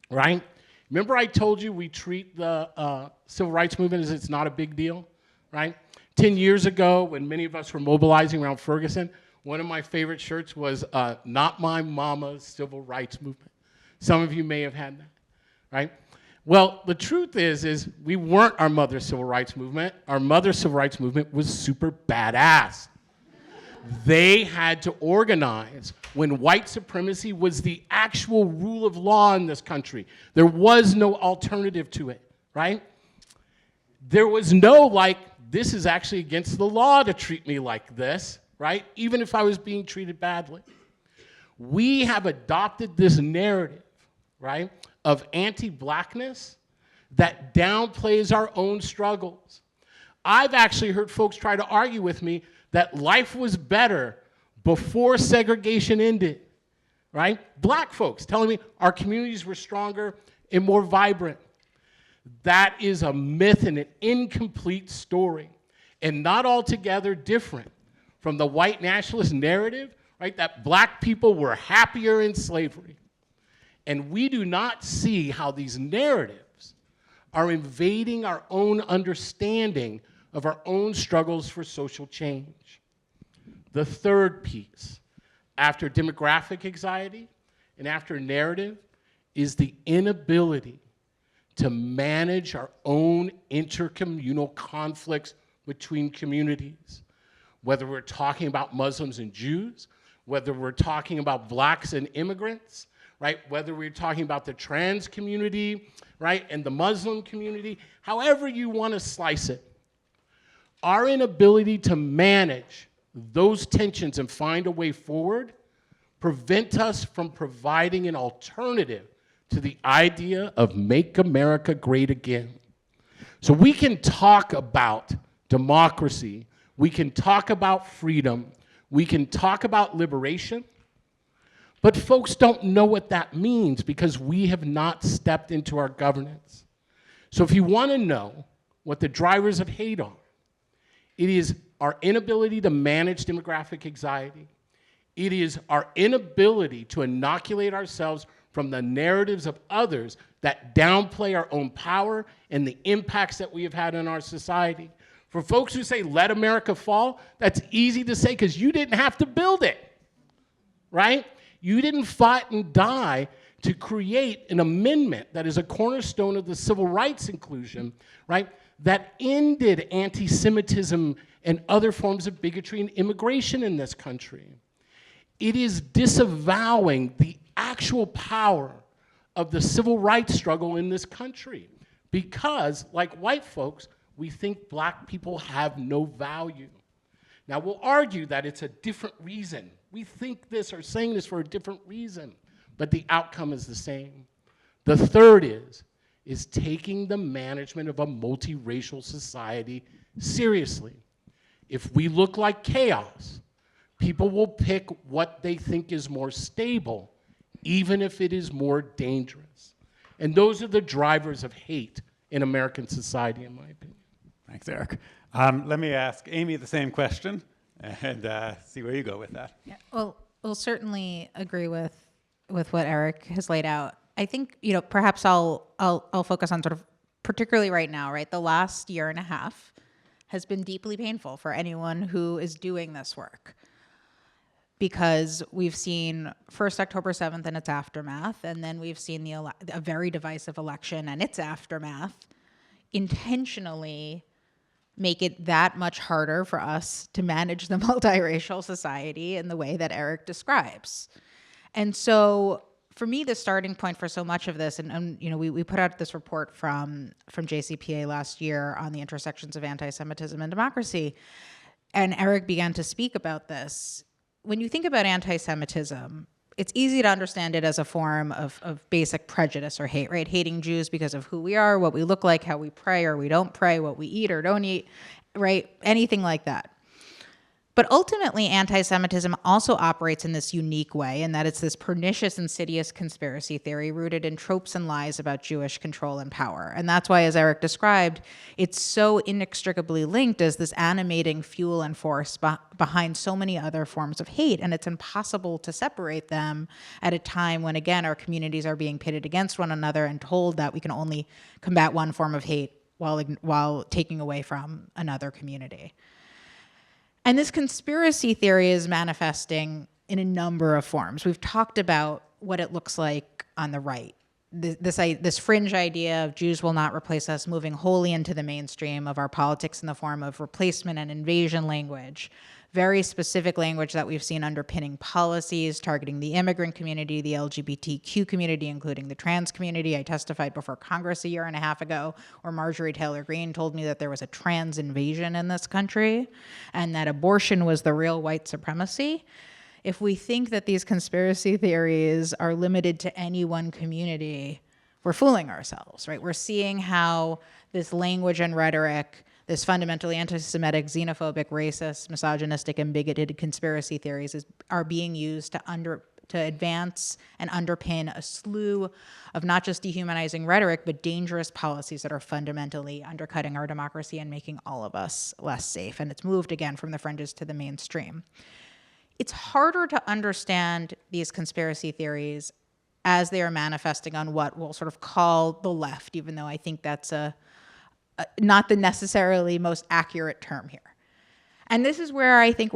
right? Remember I told you we treat the civil rights movement as it's not a big deal, right? 10 years ago, when many of us were mobilizing around Ferguson, one of my favorite shirts was Not My Mama's Civil Rights Movement. Some of you may have had that, right? Well, the truth is we weren't our mother's civil rights movement. Our mother's civil rights movement was super badass. They had to organize when white supremacy was the actual rule of law in this country. There was no alternative to it, right? There was no, like, this is actually against the law to treat me like this, right? Even if I was being treated badly. We have adopted this narrative, right, of anti-blackness that downplays our own struggles. I've actually heard folks try to argue with me that life was better before segregation ended, right? Black folks telling me our communities were stronger and more vibrant. That is a myth and an incomplete story, and not altogether different from the white nationalist narrative, right, that black people were happier in slavery. And we do not see how these narratives are invading our own understanding of our own struggles for social change. The third piece, after demographic anxiety and after narrative, is the inability to manage our own intercommunal conflicts between communities. Whether we're talking about Muslims and Jews, whether we're talking about blacks and immigrants, right? Whether we're talking about the trans community, right, and the Muslim community, however you want to slice it. Our inability to manage those tensions and find a way forward prevent us from providing an alternative to the idea of make America great again. So we can talk about democracy, we can talk about freedom, we can talk about liberation, but folks don't know what that means because we have not stepped into our governance. So if you want to know what the drivers of hate are, it is our inability to manage demographic anxiety. It is our inability to inoculate ourselves from the narratives of others that downplay our own power and the impacts that we have had on our society. For folks who say, let America fall, that's easy to say because you didn't have to build it, right? You didn't fight and die to create an amendment that is a cornerstone of the civil rights inclusion, right, that ended anti-Semitism and other forms of bigotry and immigration in this country. It is disavowing the actual power of the civil rights struggle in this country because, like white folks, we think black people have no value. Now, we'll argue that it's a different reason. We think this or saying this for a different reason, but the outcome is the same. The third is taking the management of a multiracial society seriously. If we look like chaos, people will pick what they think is more stable, even if it is more dangerous. And those are the drivers of hate in American society, in my opinion. Thanks, Eric. Let me ask Amy the same question and see where you go with that. Yeah, well, we'll certainly agree with what Eric has laid out. I think, perhaps I'll focus on sort of particularly right now, right? The last year and a half has been deeply painful for anyone who is doing this work because we've seen first October 7th and its aftermath, and then we've seen a very divisive election and its aftermath intentionally make it that much harder for us to manage the multiracial society in the way that Eric describes. And so for me, the starting point for so much of this, and you know, we put out this report from JCPA last year on the intersections of anti-Semitism and democracy, and Eric began to speak about this. When you think about anti-Semitism, it's easy to understand it as a form of basic prejudice or hate, right? Hating Jews because of who we are, what we look like, how we pray or we don't pray, what we eat or don't eat, right? Anything like that. But ultimately, anti-Semitism also operates in this unique way, in that it's this pernicious, insidious conspiracy theory rooted in tropes and lies about Jewish control and power. And that's why, as Eric described, it's so inextricably linked as this animating fuel and force behind so many other forms of hate. And it's impossible to separate them at a time when, again, our communities are being pitted against one another and told that we can only combat one form of hate while taking away from another community. And this conspiracy theory is manifesting in a number of forms. We've talked about what it looks like on the right. This fringe idea of Jews will not replace us moving wholly into the mainstream of our politics in the form of replacement and invasion language. Very specific language that we've seen underpinning policies targeting the immigrant community, the LGBTQ community, including the trans community. I testified before Congress a year and a half ago where Marjorie Taylor Greene told me that there was a trans invasion in this country and that abortion was the real white supremacy. If we think that these conspiracy theories are limited to any one community, we're fooling ourselves, right? We're seeing how this language and rhetoric, this fundamentally anti-Semitic, xenophobic, racist, misogynistic, and bigoted conspiracy theories are being used to advance and underpin a slew of not just dehumanizing rhetoric, but dangerous policies that are fundamentally undercutting our democracy and making all of us less safe. And it's moved again from the fringes to the mainstream. It's harder to understand these conspiracy theories as they are manifesting on what we'll sort of call the left, even though I think that's not the necessarily most accurate term here. And this is where I think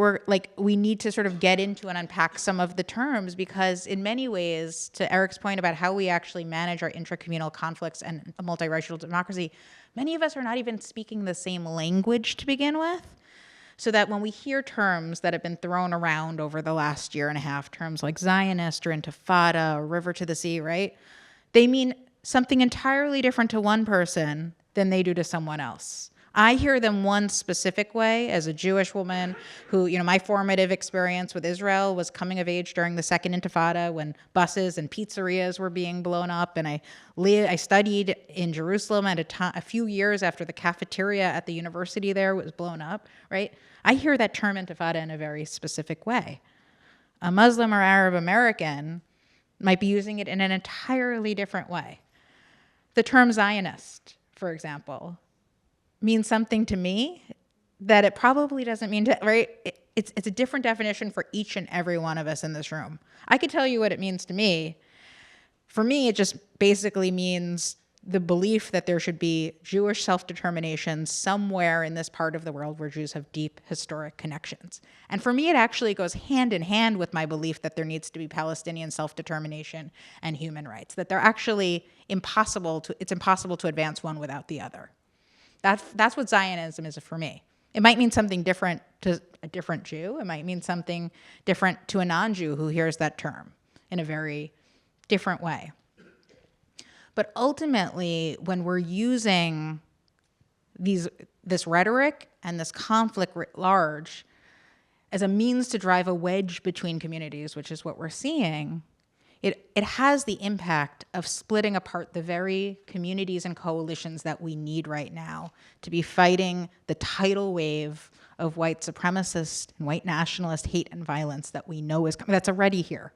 we need to sort of get into and unpack some of the terms, because in many ways, to Eric's point about how we actually manage our intracommunal conflicts and a multiracial democracy, many of us are not even speaking the same language to begin with. So that when we hear terms that have been thrown around over the last year and a half, terms like Zionist or Intifada or River to the Sea, right? They mean something entirely different to one person than they do to someone else. I hear them one specific way as a Jewish woman who, you know, my formative experience with Israel was coming of age during the Second Intifada when buses and pizzerias were being blown up. And I studied in Jerusalem at a few years after the cafeteria at the university there was blown up, right? I hear that term Intifada in a very specific way. A Muslim or Arab American might be using it in an entirely different way. The term Zionist, for example, means something to me that it probably doesn't mean to, right? It's a different definition for each and every one of us in this room. I could tell you what it means to me. For me, it just basically means the belief that there should be Jewish self-determination somewhere in this part of the world where Jews have deep historic connections. And for me, it actually goes hand in hand with my belief that there needs to be Palestinian self-determination and human rights, that they're actually it's impossible to advance one without the other. That's what Zionism is for me. It might mean something different to a different Jew. It might mean something different to a non-Jew who hears that term in a very different way. But ultimately, when we're using this rhetoric and this conflict writ large as a means to drive a wedge between communities, which is what we're seeing, it has the impact of splitting apart the very communities and coalitions that we need right now to be fighting the tidal wave of white supremacist and white nationalist hate and violence that we know is coming, that's already here.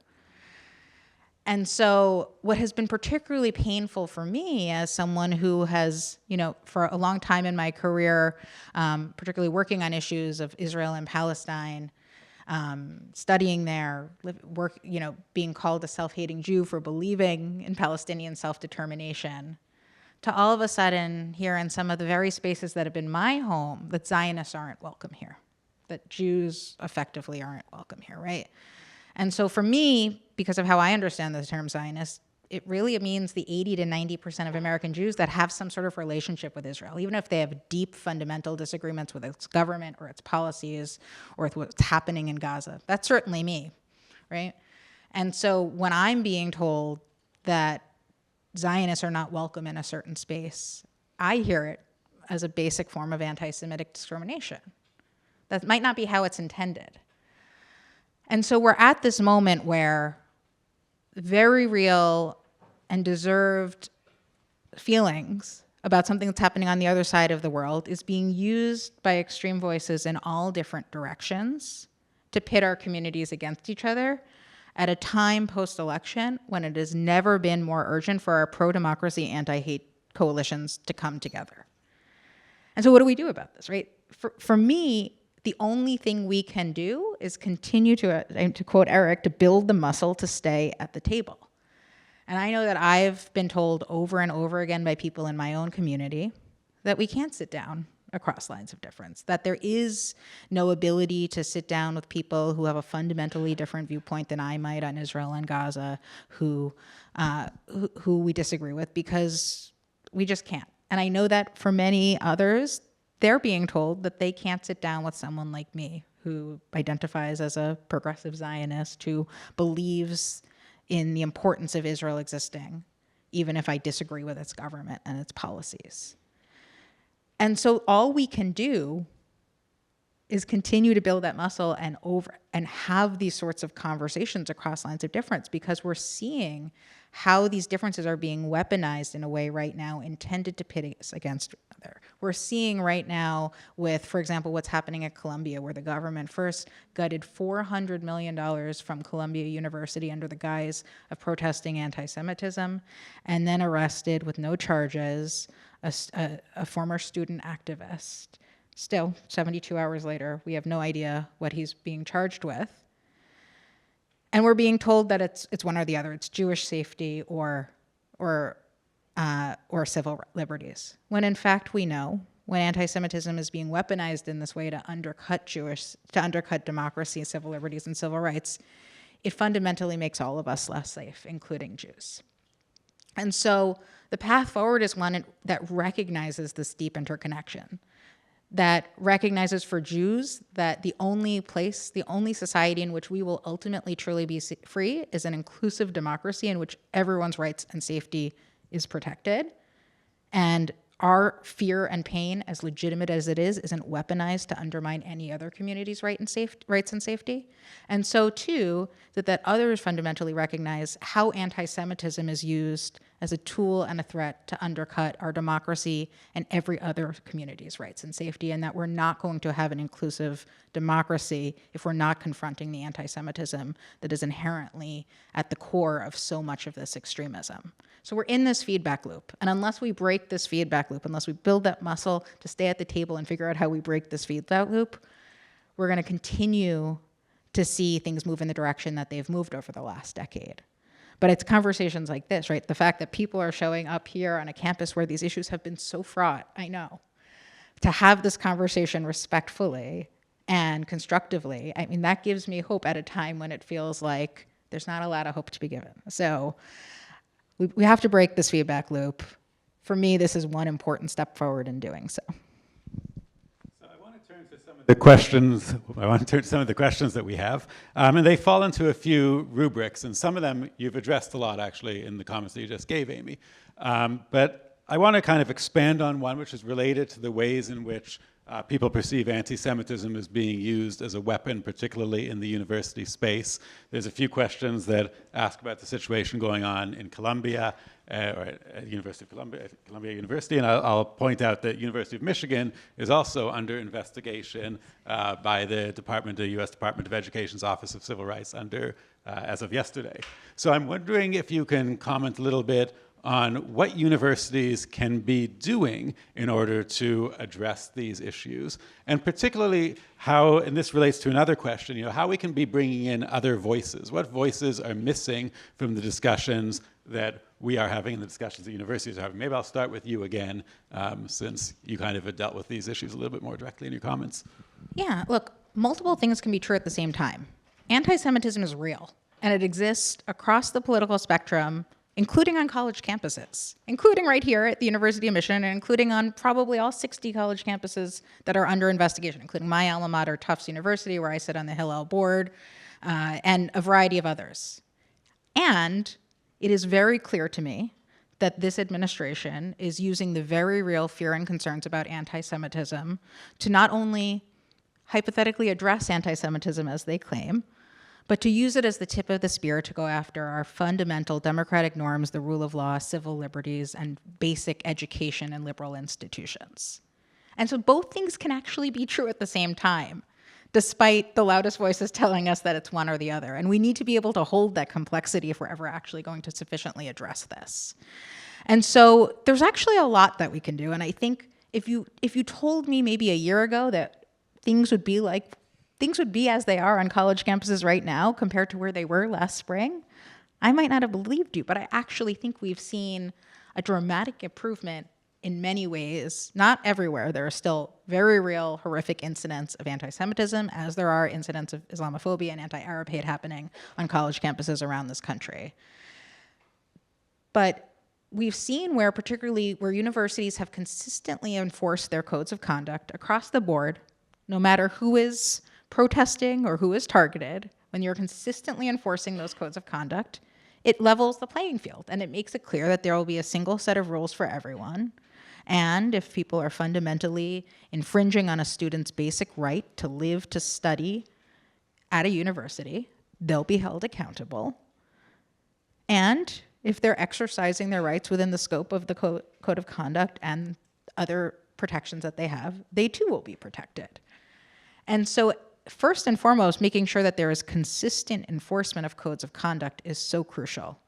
And so what has been particularly painful for me as someone who has, you know, for a long time in my career, particularly working on issues of Israel and Palestine, studying there, being called a self-hating Jew for believing in Palestinian self-determination, to all of a sudden here in some of the very spaces that have been my home, that Zionists aren't welcome here, that Jews effectively aren't welcome here, right? And so for me, because of how I understand the term Zionist, it really means the 80 to 90% of American Jews that have some sort of relationship with Israel, even if they have deep fundamental disagreements with its government or its policies or with what's happening in Gaza. That's certainly me, right? And so when I'm being told that Zionists are not welcome in a certain space, I hear it as a basic form of anti-Semitic discrimination. That might not be how it's intended. And so we're at this moment where very real and deserved feelings about something that's happening on the other side of the world is being used by extreme voices in all different directions to pit our communities against each other at a time post-election when it has never been more urgent for our pro-democracy, anti-hate coalitions to come together. And so what do we do about this, right? For me, the only thing we can do is continue to quote Eric, to build the muscle to stay at the table. And I know that I've been told over and over again by people in my own community that we can't sit down across lines of difference, that there is no ability to sit down with people who have a fundamentally different viewpoint than I might on Israel and Gaza, who we disagree with, because we just can't. And I know that for many others, they're being told that they can't sit down with someone like me, who identifies as a progressive Zionist, who believes in the importance of Israel existing, even if I disagree with its government and its policies. And so all we can do is continue to build that muscle and have these sorts of conversations across lines of difference, because we're seeing how these differences are being weaponized in a way right now intended to pit us against other. We're seeing right now with, for example, what's happening at Columbia, where the government first gutted $400 million from Columbia University under the guise of protesting anti-Semitism, and then arrested with no charges a former student activist. Still, 72 hours later, we have no idea what he's being charged with. And we're being told that it's one or the other. It's Jewish safety or civil liberties. When in fact we know, when anti-Semitism is being weaponized in this way to undercut democracy, civil liberties, and civil rights, it fundamentally makes all of us less safe, including Jews. And so the path forward is one that recognizes this deep interconnection, that recognizes for Jews that the only society in which we will ultimately truly be free is an inclusive democracy in which everyone's rights and safety is protected. And our fear and pain, as legitimate as it is, isn't weaponized to undermine any other community's rights and safety. And so too, that others fundamentally recognize how anti-Semitism is used as a tool and a threat to undercut our democracy and every other community's rights and safety, and that we're not going to have an inclusive democracy if we're not confronting the anti-Semitism that is inherently at the core of so much of this extremism. So we're in this feedback loop, and unless we break this feedback loop, unless we build that muscle to stay at the table and figure out how we break this feedback loop, we're going to continue to see things move in the direction that they've moved over the last decade. But it's conversations like this, right? The fact that people are showing up here on a campus where these issues have been so fraught, I know, to have this conversation respectfully and constructively, I mean, that gives me hope at a time when it feels like there's not a lot of hope to be given. So we have to break this feedback loop. For me, this is one important step forward in doing so. I want to turn to some of the questions that we have, and they fall into a few rubrics, and some of them you've addressed a lot actually in the comments that you just gave, Amy. But I want to kind of expand on one which is related to the ways in which people perceive anti-Semitism as being used as a weapon, particularly in the university space. There's a few questions that ask about the situation going on in Columbia, or at Columbia University, and I'll point out that University of Michigan is also under investigation by the U.S. Department of Education's Office of Civil Rights as of yesterday. So I'm wondering if you can comment a little bit on what universities can be doing in order to address these issues, and particularly how, and this relates to another question, how we can be bringing in other voices. What voices are missing from the discussions that we are having and the discussions that universities are having? Maybe I'll start with you again, since you kind of have dealt with these issues a little bit more directly in your comments. Yeah, look, multiple things can be true at the same time. Anti-Semitism is real, and it exists across the political spectrum including on college campuses, including right here at the University of Michigan, and including on probably all 60 college campuses that are under investigation, including my alma mater, Tufts University, where I sit on the Hillel board, and a variety of others. And it is very clear to me that this administration is using the very real fear and concerns about anti-Semitism to not only hypothetically address anti-Semitism as they claim, but to use it as the tip of the spear to go after our fundamental democratic norms, the rule of law, civil liberties, and basic education and liberal institutions. And so both things can actually be true at the same time, despite the loudest voices telling us that it's one or the other. And we need to be able to hold that complexity if we're ever actually going to sufficiently address this. And so there's actually a lot that we can do. And I think if you told me maybe a year ago that things would be as they are on college campuses right now compared to where they were last spring, I might not have believed you, but I actually think we've seen a dramatic improvement in many ways, not everywhere. There are still very real, horrific incidents of anti-Semitism, as there are incidents of Islamophobia and anti-Arab hate happening on college campuses around this country. But we've seen particularly where universities have consistently enforced their codes of conduct across the board, no matter who is protesting or who is targeted, when you're consistently enforcing those codes of conduct, it levels the playing field and it makes it clear that there will be a single set of rules for everyone. And if people are fundamentally infringing on a student's basic right to live, to study at a university, they'll be held accountable. And if they're exercising their rights within the scope of the code of conduct and other protections that they have, they too will be protected. And so first and foremost, making sure that there is consistent enforcement of codes of conduct is so crucial.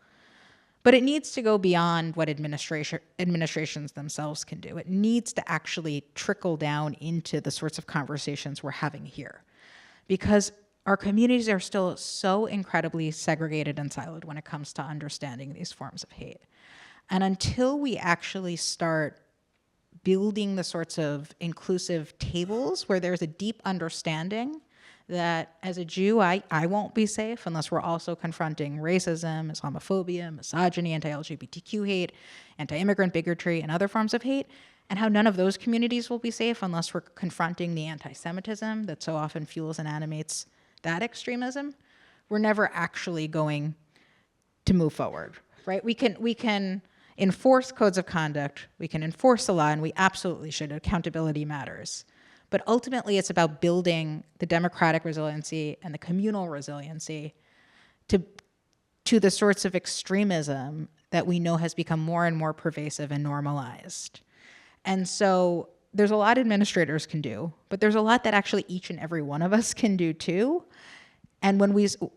But it needs to go beyond what administrations themselves can do. It needs to actually trickle down into the sorts of conversations we're having here. Because our communities are still so incredibly segregated and siloed when it comes to understanding these forms of hate. And until we actually start building the sorts of inclusive tables where there's a deep understanding that as a Jew, I won't be safe unless we're also confronting racism, Islamophobia, misogyny, anti-LGBTQ hate, anti-immigrant bigotry, and other forms of hate, and how none of those communities will be safe unless we're confronting the anti-Semitism that so often fuels and animates that extremism, we're never actually going to move forward, right? We can enforce codes of conduct, we can enforce the law, and we absolutely should. Accountability matters. But ultimately, it's about building the democratic resiliency and the communal resiliency to the sorts of extremism that we know has become more and more pervasive and normalized. And so there's a lot administrators can do, but there's a lot that actually each and every one of us can do too. And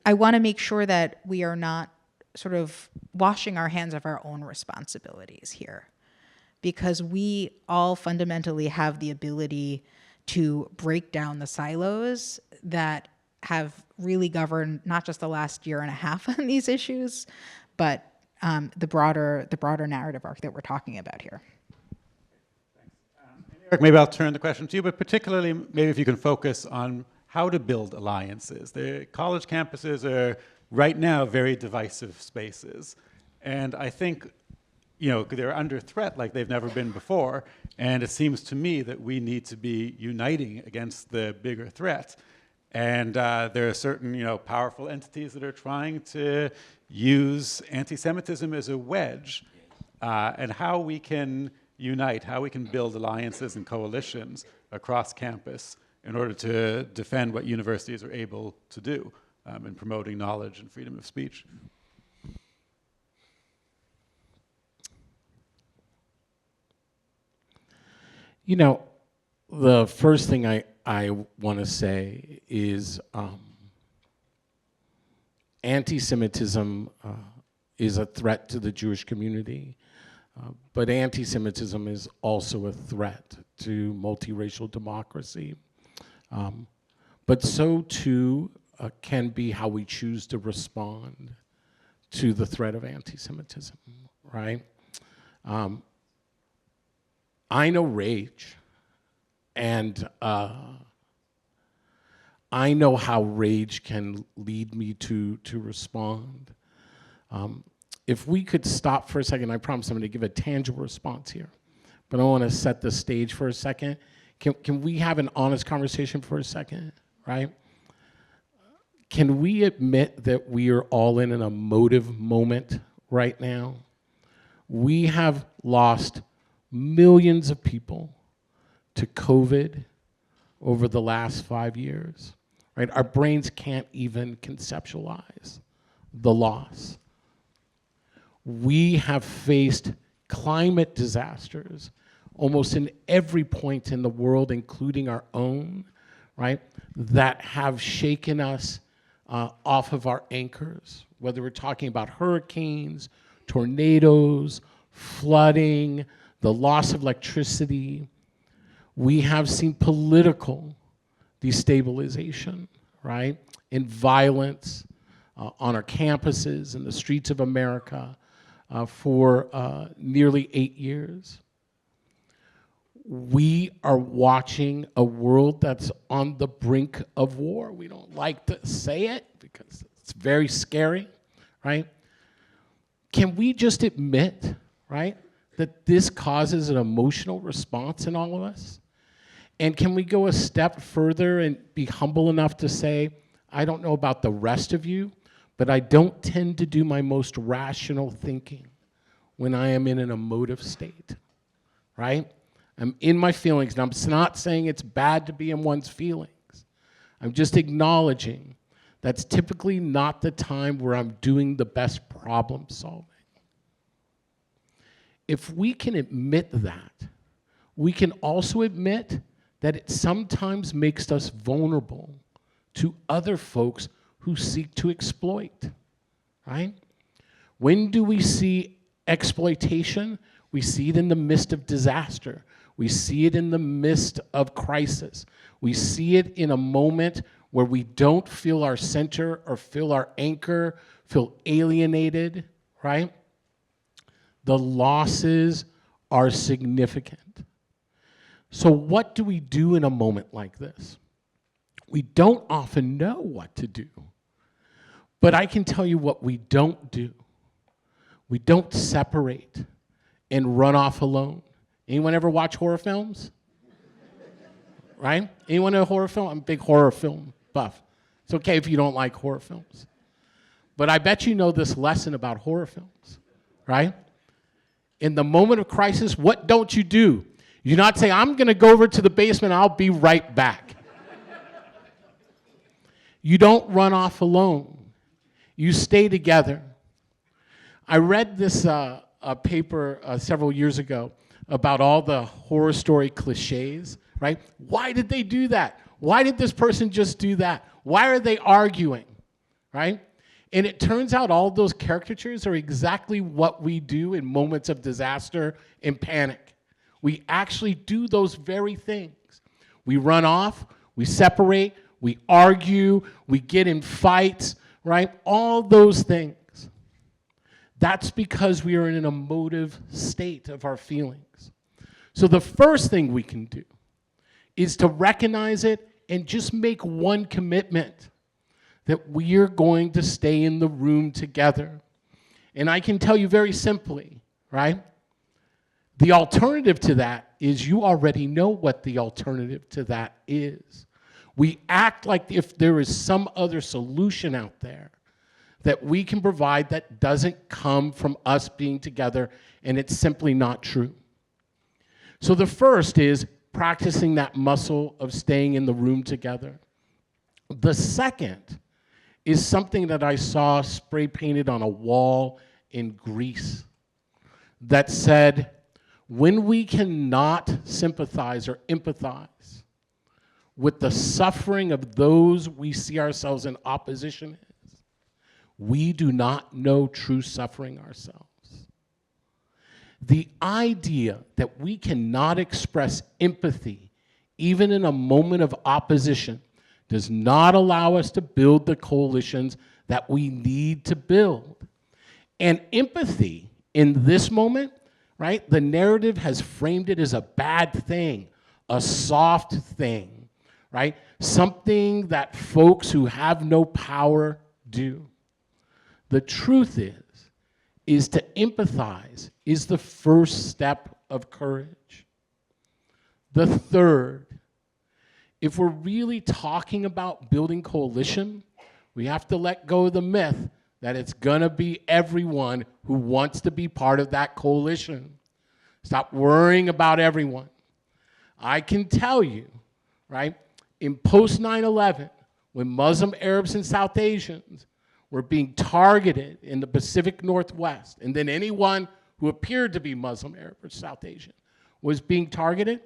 I want to make sure that we are not sort of washing our hands of our own responsibilities here, because we all fundamentally have the ability to break down the silos that have really governed not just the last year and a half on these issues, but the broader narrative arc that we're talking about here. Eric, maybe I'll turn the question to you, but particularly maybe if you can focus on how to build alliances. The college campuses are right now very divisive spaces, and I think they're under threat like they've never been before, and it seems to me that we need to be uniting against the bigger threat. And there are certain powerful entities that are trying to use anti-Semitism as a wedge, and how we can unite, how we can build alliances and coalitions across campus in order to defend what universities are able to do in promoting knowledge and freedom of speech. The first thing I want to say is anti-Semitism is a threat to the Jewish community, but anti-Semitism is also a threat to multiracial democracy. But so too can be how we choose to respond to the threat of anti-Semitism, right? I know rage, and I know how rage can lead me to respond. if we could stop for a second, I promise I'm going to give a tangible response here. But I want to set the stage for a second. Can we have an honest conversation for a second, right? Can we admit that we are all in an emotive moment right now? We have lost millions of people to COVID over the last 5 years, right? Our brains can't even conceptualize the loss. We have faced climate disasters almost in every point in the world, including our own, right, that have shaken us off of our anchors, whether we're talking about hurricanes, tornadoes, flooding, the loss of electricity. We have seen political destabilization, right, and violence on our campuses and the streets of America for nearly 8 years. We are watching a world that's on the brink of war. We don't like to say it because it's very scary, right? Can we just admit, right, that this causes an emotional response in all of us? And can we go a step further and be humble enough to say, I don't know about the rest of you, but I don't tend to do my most rational thinking when I am in an emotive state, right? I'm in my feelings, and I'm not saying it's bad to be in one's feelings. I'm just acknowledging that's typically not the time where I'm doing the best problem solving. If we can admit that, we can also admit that it sometimes makes us vulnerable to other folks who seek to exploit, right? When do we see exploitation? We see it in the midst of disaster. We see it in the midst of crisis. We see it in a moment where we don't feel our center or feel our anchor, feel alienated, right? The losses are significant. So what do we do in a moment like this? We don't often know what to do. But I can tell you what we don't do. We don't separate and run off alone. Anyone ever watch horror films? Right? Anyone know a horror film? I'm a big horror film buff. It's okay if you don't like horror films. But I bet you know this lesson about horror films, right? In the moment of crisis, what don't you do? You not say, I'm going to go over to the basement, I'll be right back. You don't run off alone. You stay together. I read this a paper several years ago about all the horror story cliches, right? Why did they do that? Why did this person just do that? Why are they arguing, right? And it turns out all those caricatures are exactly what we do in moments of disaster and panic. We actually do those very things. We run off, we separate, we argue, we get in fights, right? All those things. That's because we are in an emotive state of our feelings. So the first thing we can do is to recognize it and just make one commitment that we are going to stay in the room together. And I can tell you very simply, right? The alternative to that is you already know what the alternative to that is. We act like if there is some other solution out there that we can provide that doesn't come from us being together, and it's simply not true. So the first is practicing that muscle of staying in the room together. The second is something that I saw spray painted on a wall in Greece that said, when we cannot sympathize or empathize with the suffering of those we see ourselves in opposition with, we do not know true suffering ourselves. The idea that we cannot express empathy, even in a moment of opposition, does not allow us to build the coalitions that we need to build. And empathy in this moment, right, the narrative has framed it as a bad thing, a soft thing, right? Something that folks who have no power do. The truth is to empathize is the first step of courage. The third, if we're really talking about building coalition, we have to let go of the myth that it's gonna be everyone who wants to be part of that coalition. Stop worrying about everyone. I can tell you, right, in post 9/11, when Muslim Arabs and South Asians were being targeted in the Pacific Northwest, and then anyone who appeared to be Muslim Arab or South Asian was being targeted,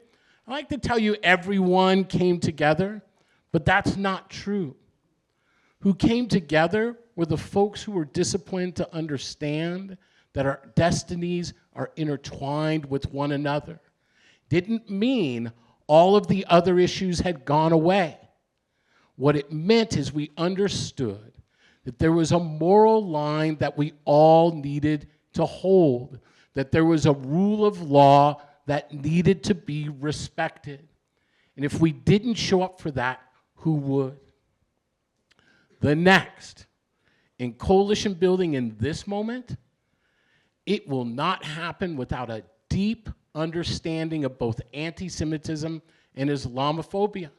I like to tell you everyone came together, but that's not true. Who came together were the folks who were disciplined to understand that our destinies are intertwined with one another. Didn't mean all of the other issues had gone away. What it meant is we understood that there was a moral line that we all needed to hold, that there was a rule of law that needed to be respected. And if we didn't show up for that, who would? The next, in coalition building in this moment, it will not happen without a deep understanding of both anti-Semitism and Islamophobia.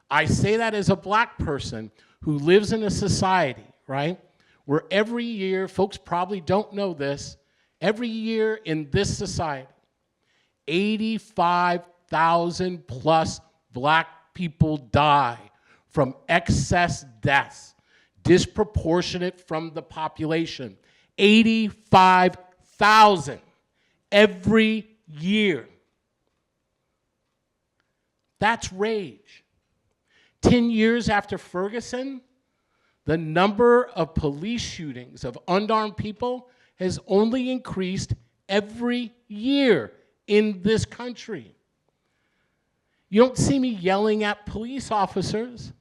I say that as a black person who lives in a society, right, where every year, folks probably don't know this, every year in this society, 85,000 plus black people die from excess deaths, disproportionate from the population. 85,000 every year. That's rage. 10 years after Ferguson, the number of police shootings of unarmed people has only increased every year in this country. You don't see me yelling at police officers.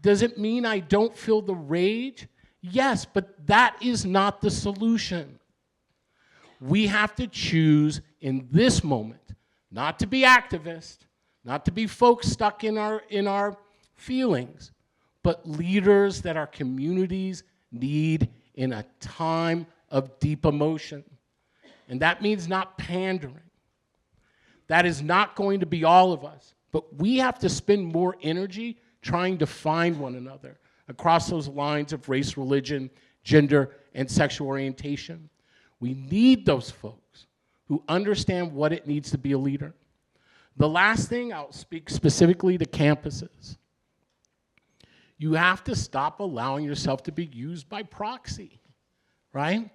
Does it mean I don't feel the rage? Yes, but that is not the solution. We have to choose in this moment not to be activists, not to be folks stuck in our feelings, but leaders that our communities need in a time of deep emotion. And that means not pandering. That is not going to be all of us, but we have to spend more energy trying to find one another across those lines of race, religion, gender, and sexual orientation. We need those folks who understand what it needs to be a leader. The last thing, I'll speak specifically to campuses. You have to stop allowing yourself to be used by proxy, right?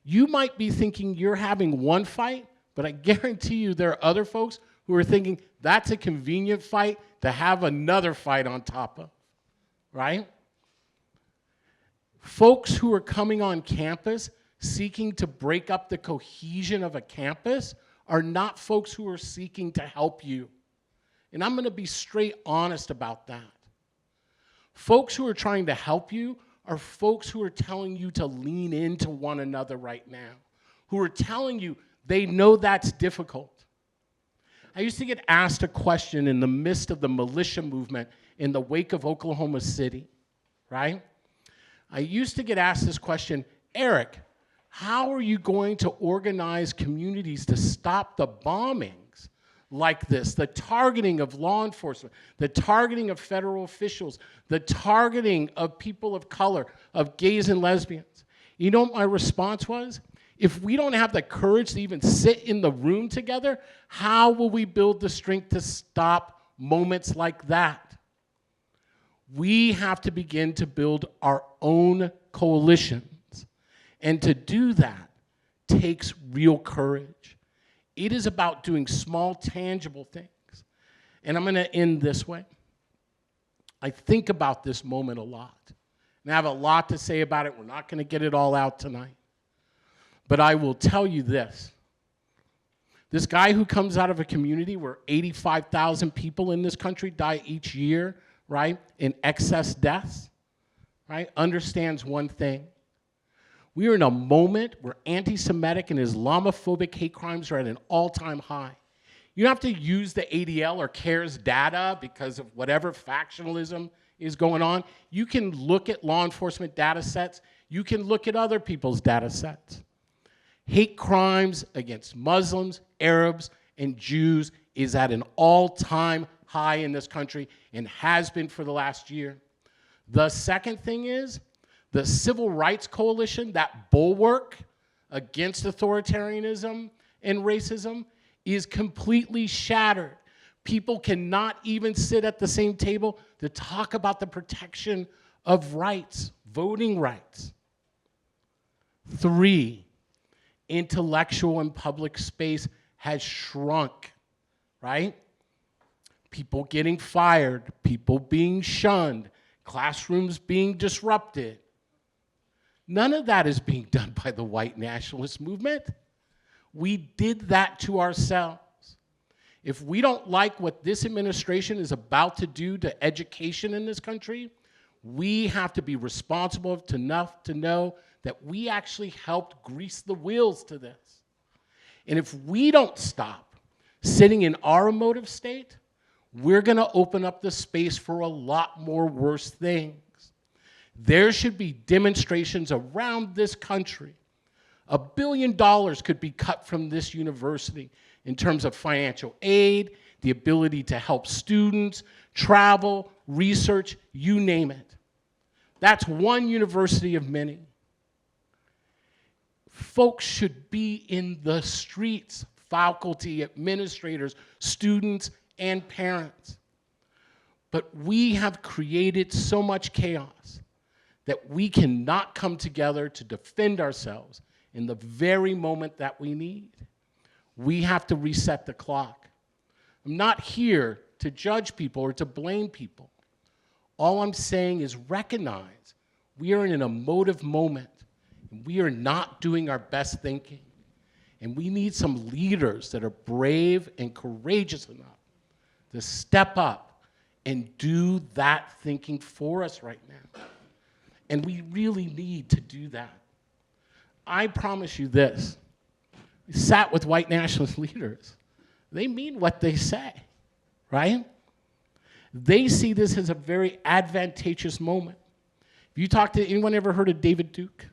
You might be thinking you're having one fight, but I guarantee you there are other folks who are thinking that's a convenient fight to have another fight on top of, right? Folks who are coming on campus seeking to break up the cohesion of a campus are not folks who are seeking to help you. And I'm going to be straight honest about that. Folks who are trying to help you are folks who are telling you to lean into one another right now, who are telling you they know that's difficult. I used to get asked a question in the midst of the militia movement in the wake of Oklahoma City, right? I used to get asked this question, Eric, how are you going to organize communities to stop the bombings like this, the targeting of law enforcement, the targeting of federal officials, the targeting of people of color, of gays and lesbians? You know what my response was? If we don't have the courage to even sit in the room together, how will we build the strength to stop moments like that? We have to begin to build our own coalitions. And to do that takes real courage. It is about doing small, tangible things. And I'm going to end this way. I think about this moment a lot. And I have a lot to say about it. We're not going to get it all out tonight. But I will tell you this. This guy who comes out of a community where 85,000 people in this country die each year, right, in excess deaths, right, understands one thing. We are in a moment where anti-Semitic and Islamophobic hate crimes are at an all-time high. You don't have to use the ADL or CARES data because of whatever factionalism is going on. You can look at law enforcement data sets. You can look at other people's data sets. Hate crimes against Muslims, Arabs, and Jews is at an all-time high in this country and has been for the last year. The second thing is the Civil Rights Coalition, that bulwark against authoritarianism and racism, is completely shattered. People cannot even sit at the same table to talk about the protection of rights, voting rights. 3, intellectual and public space has shrunk, right? People getting fired, people being shunned, classrooms being disrupted. None of that is being done by the white nationalist movement. We did that to ourselves. If we don't like what this administration is about to do to education in this country, we have to be responsible enough to know that we actually helped grease the wheels to this. And if we don't stop sitting in our emotive state, we're going to open up the space for a lot more worse things. There should be demonstrations around this country. $1 billion could be cut from this university in terms of financial aid, the ability to help students, travel, research, you name it. That's one university of many. Folks should be in the streets, faculty, administrators, students, and parents. But we have created so much chaos that we cannot come together to defend ourselves in the very moment that we need. We have to reset the clock. I'm not here to judge people or to blame people. All I'm saying is recognize we are in an emotive moment and we are not doing our best thinking. And we need some leaders that are brave and courageous enough to step up and do that thinking for us right now. And we really need to do that. I promise you this. We sat with white nationalist leaders. They mean what they say, right? They see this as a very advantageous moment. If you talk to, anyone ever heard of David Duke,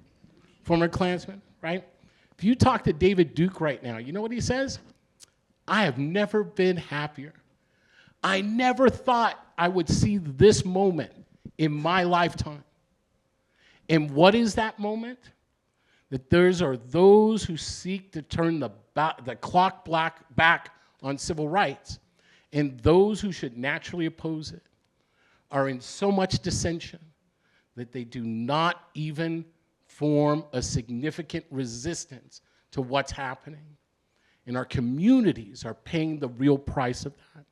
former Klansman, right? If you talk to David Duke right now, you know what he says? I have never been happier. I never thought I would see this moment in my lifetime. And what is that moment? That there are those who seek to turn the clock back on civil rights, and those who should naturally oppose it are in so much dissension that they do not even form a significant resistance to what's happening. And our communities are paying the real price of that.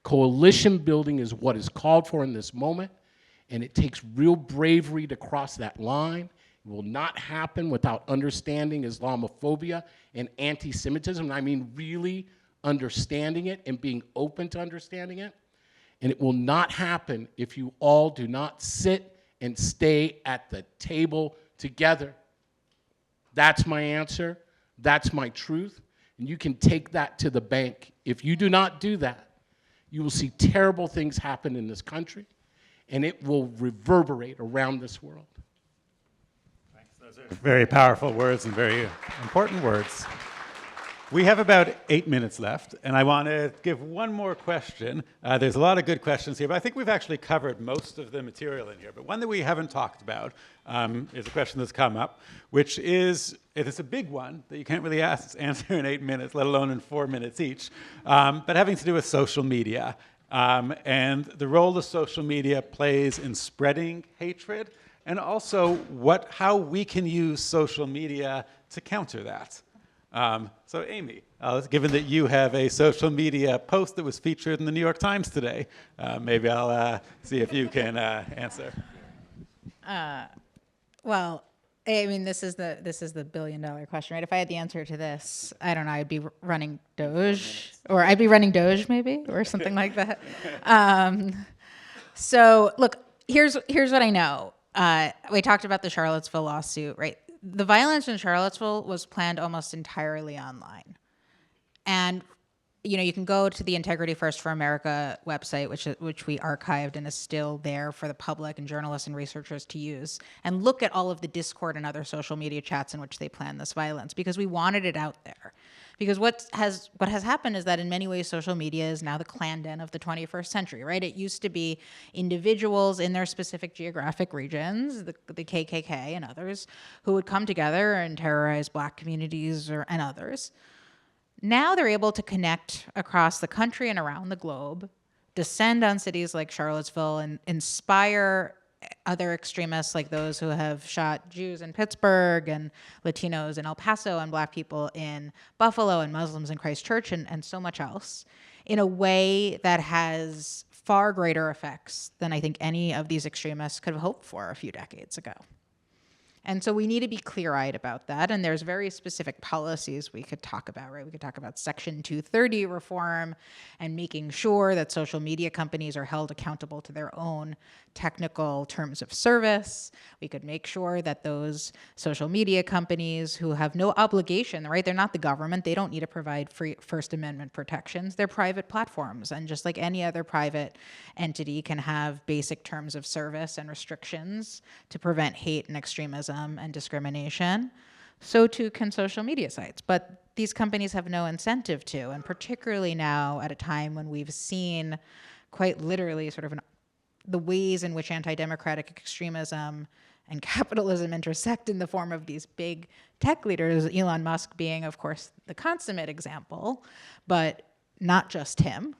Coalition building is what is called for in this moment, and it takes real bravery to cross that line. It will not happen without understanding Islamophobia and anti-Semitism, and I mean really understanding it and being open to understanding it. And it will not happen if you all do not sit and stay at the table together. That's my answer. That's my truth. And you can take that to the bank. If you do not do that, you will see terrible things happen in this country, and it will reverberate around this world. Thanks. Those are very powerful words and very important words. We have about 8 minutes left, and I want to give one more question. There's a lot of good questions here, but I think we've actually covered most of the material in here. But one that we haven't talked about is a question that's come up, which is, it is a big one that you can't really answer in 8 minutes, let alone in 4 minutes each, but having to do with social media and the role that social media plays in spreading hatred, and also how we can use social media to counter that. So Amy, given that you have a social media post that was featured in the New York Times today, maybe I'll see if you can answer. Well, I mean, this is the $1 billion question, right? If I had the answer to this, I don't know, I'd be running Doge, or I'd be running Doge maybe, or something like that. So look, here's what I know. We talked about the Charlottesville lawsuit, right? The violence in Charlottesville was planned almost entirely online. And you can go to the Integrity First for America website, which we archived and is still there for the public and journalists and researchers to use, and look at all of the Discord and other social media chats in which they plan this violence, because we wanted it out there. Because what has happened is that in many ways social media is now the clan den of the 21st century, right? It used to be individuals in their specific geographic regions, the KKK and others, who would come together and terrorize Black communities and others. Now they're able to connect across the country and around the globe, descend on cities like Charlottesville, and inspire other extremists like those who have shot Jews in Pittsburgh and Latinos in El Paso and Black people in Buffalo and Muslims in Christchurch and so much else in a way that has far greater effects than I think any of these extremists could have hoped for a few decades ago. And so we need to be clear-eyed about that, and there's very specific policies we could talk about, right? We could talk about Section 230 reform and making sure that social media companies are held accountable to their own technical terms of service. We could make sure that those social media companies who have no obligation, right? They're not the government. They don't need to provide free First Amendment protections. They're private platforms, and just like any other private entity can have basic terms of service and restrictions to prevent hate and extremism and discrimination, so too can social media sites. But these companies have no incentive to, and particularly now at a time when we've seen quite literally sort of the ways in which anti-democratic extremism and capitalism intersect in the form of these big tech leaders, Elon Musk being, of course, the consummate example, but not just him.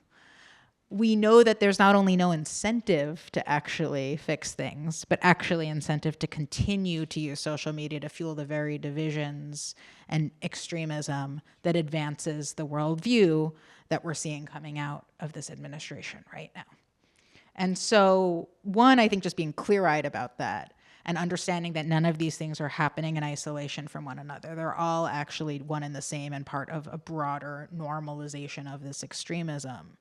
We know that there's not only no incentive to actually fix things, but actually incentive to continue to use social media to fuel the very divisions and extremism that advances the worldview that we're seeing coming out of this administration right now. And so, one, I think just being clear-eyed about that and understanding that none of these things are happening in isolation from one another. They're all actually one and the same and part of a broader normalization of this extremism.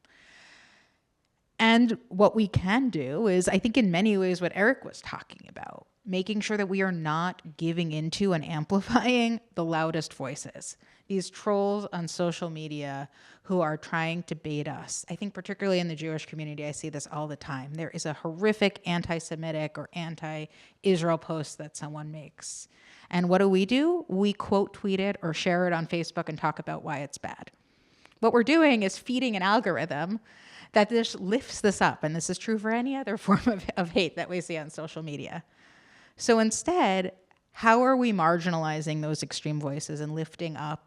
And what we can do is, I think in many ways, what Eric was talking about, making sure that we are not giving into and amplifying the loudest voices. These trolls on social media who are trying to bait us. I think particularly in the Jewish community, I see this all the time. There is a horrific anti-Semitic or anti-Israel post that someone makes. And what do? We quote tweet it or share it on Facebook and talk about why it's bad. What we're doing is feeding an algorithm that just lifts this up. And this is true for any other form of hate that we see on social media. So instead, how are we marginalizing those extreme voices and lifting up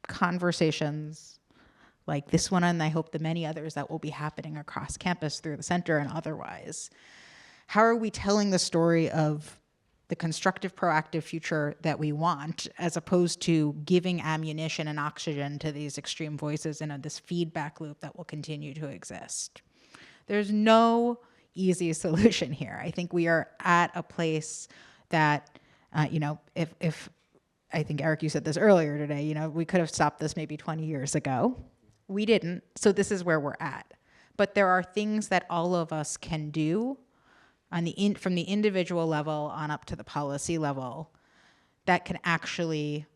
conversations like this one, and I hope the many others that will be happening across campus through the center and otherwise? How are we telling the story of the constructive, proactive future that we want, as opposed to giving ammunition and oxygen to these extreme voices in this feedback loop that will continue to exist? There's no easy solution here. I think we are at a place that, if I think, Eric, you said this earlier today, we could have stopped this maybe 20 years ago. We didn't, so this is where we're at. But there are things that all of us can do from the individual level on up to the policy level that can actually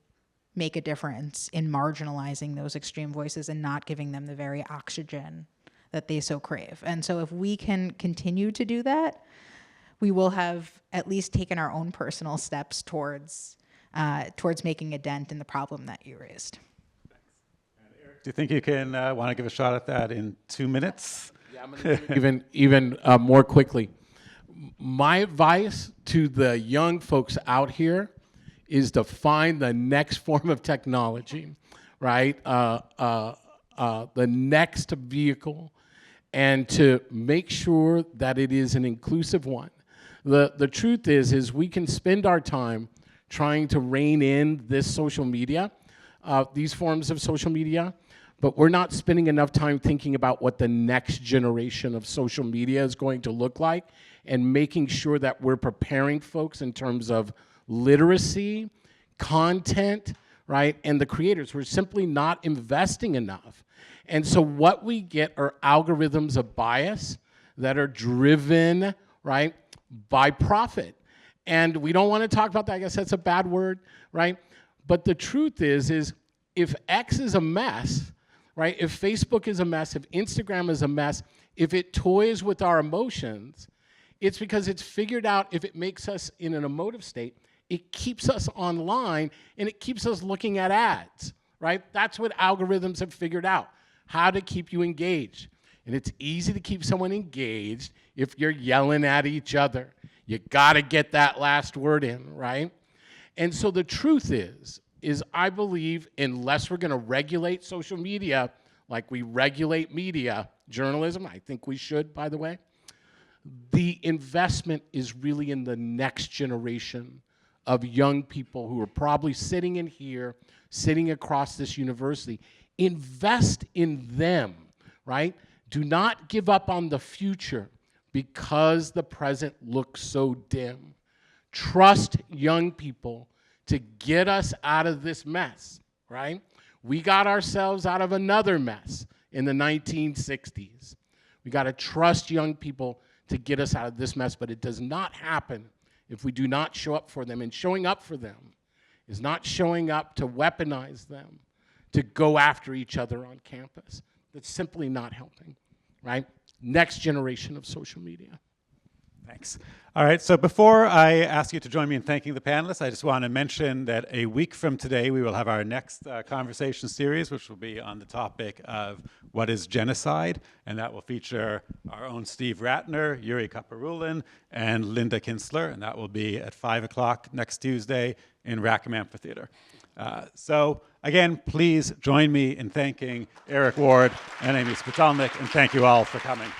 make a difference in marginalizing those extreme voices and not giving them the very oxygen that they so crave. And so if we can continue to do that, we will have at least taken our own personal steps towards making a dent in the problem that you raised. Do you think you can want to give a shot at that in 2 minutes? Yeah, I'm going to even more quickly. My advice to the young folks out here is to find the next form of technology, right? The next vehicle, and to make sure that it is an inclusive one. The truth is we can spend our time trying to rein in this social media, these forms of social media, but we're not spending enough time thinking about what the next generation of social media is going to look like and making sure that we're preparing folks in terms of literacy, content, right, and the creators. We're simply not investing enough. And so what we get are algorithms of bias that are driven, right, by profit. And we don't want to talk about that. I guess that's a bad word, right? But the truth is if X is a mess, right? If Facebook is a mess, if Instagram is a mess, if it toys with our emotions, it's because it's figured out if it makes us in an emotive state, it keeps us online and it keeps us looking at ads, right? That's what algorithms have figured out, how to keep you engaged. And it's easy to keep someone engaged if you're yelling at each other. You gotta get that last word in, right? And so the truth is I believe unless we're gonna regulate social media like we regulate media, journalism, I think we should, by the way, the investment is really in the next generation of young people who are probably sitting in here, sitting across this university. Invest in them, right? Do not give up on the future because the present looks so dim. Trust young people to get us out of this mess, right? We got ourselves out of another mess in the 1960s. We got to trust young people to get us out of this mess, but it does not happen if we do not show up for them. And showing up for them is not showing up to weaponize them, to go after each other on campus. That's simply not helping, right? Next generation of social media. Thanks. All right, so before I ask you to join me in thanking the panelists, I just want to mention that a week from today, we will have our next conversation series, which will be on the topic of what is genocide, and that will feature our own Steve Ratner, Yuri Kaparulin, and Linda Kinsler, and that will be at 5 o'clock next Tuesday in Rackham Amphitheater. So again, please join me in thanking Eric Ward and Amy Spitalnik, and thank you all for coming.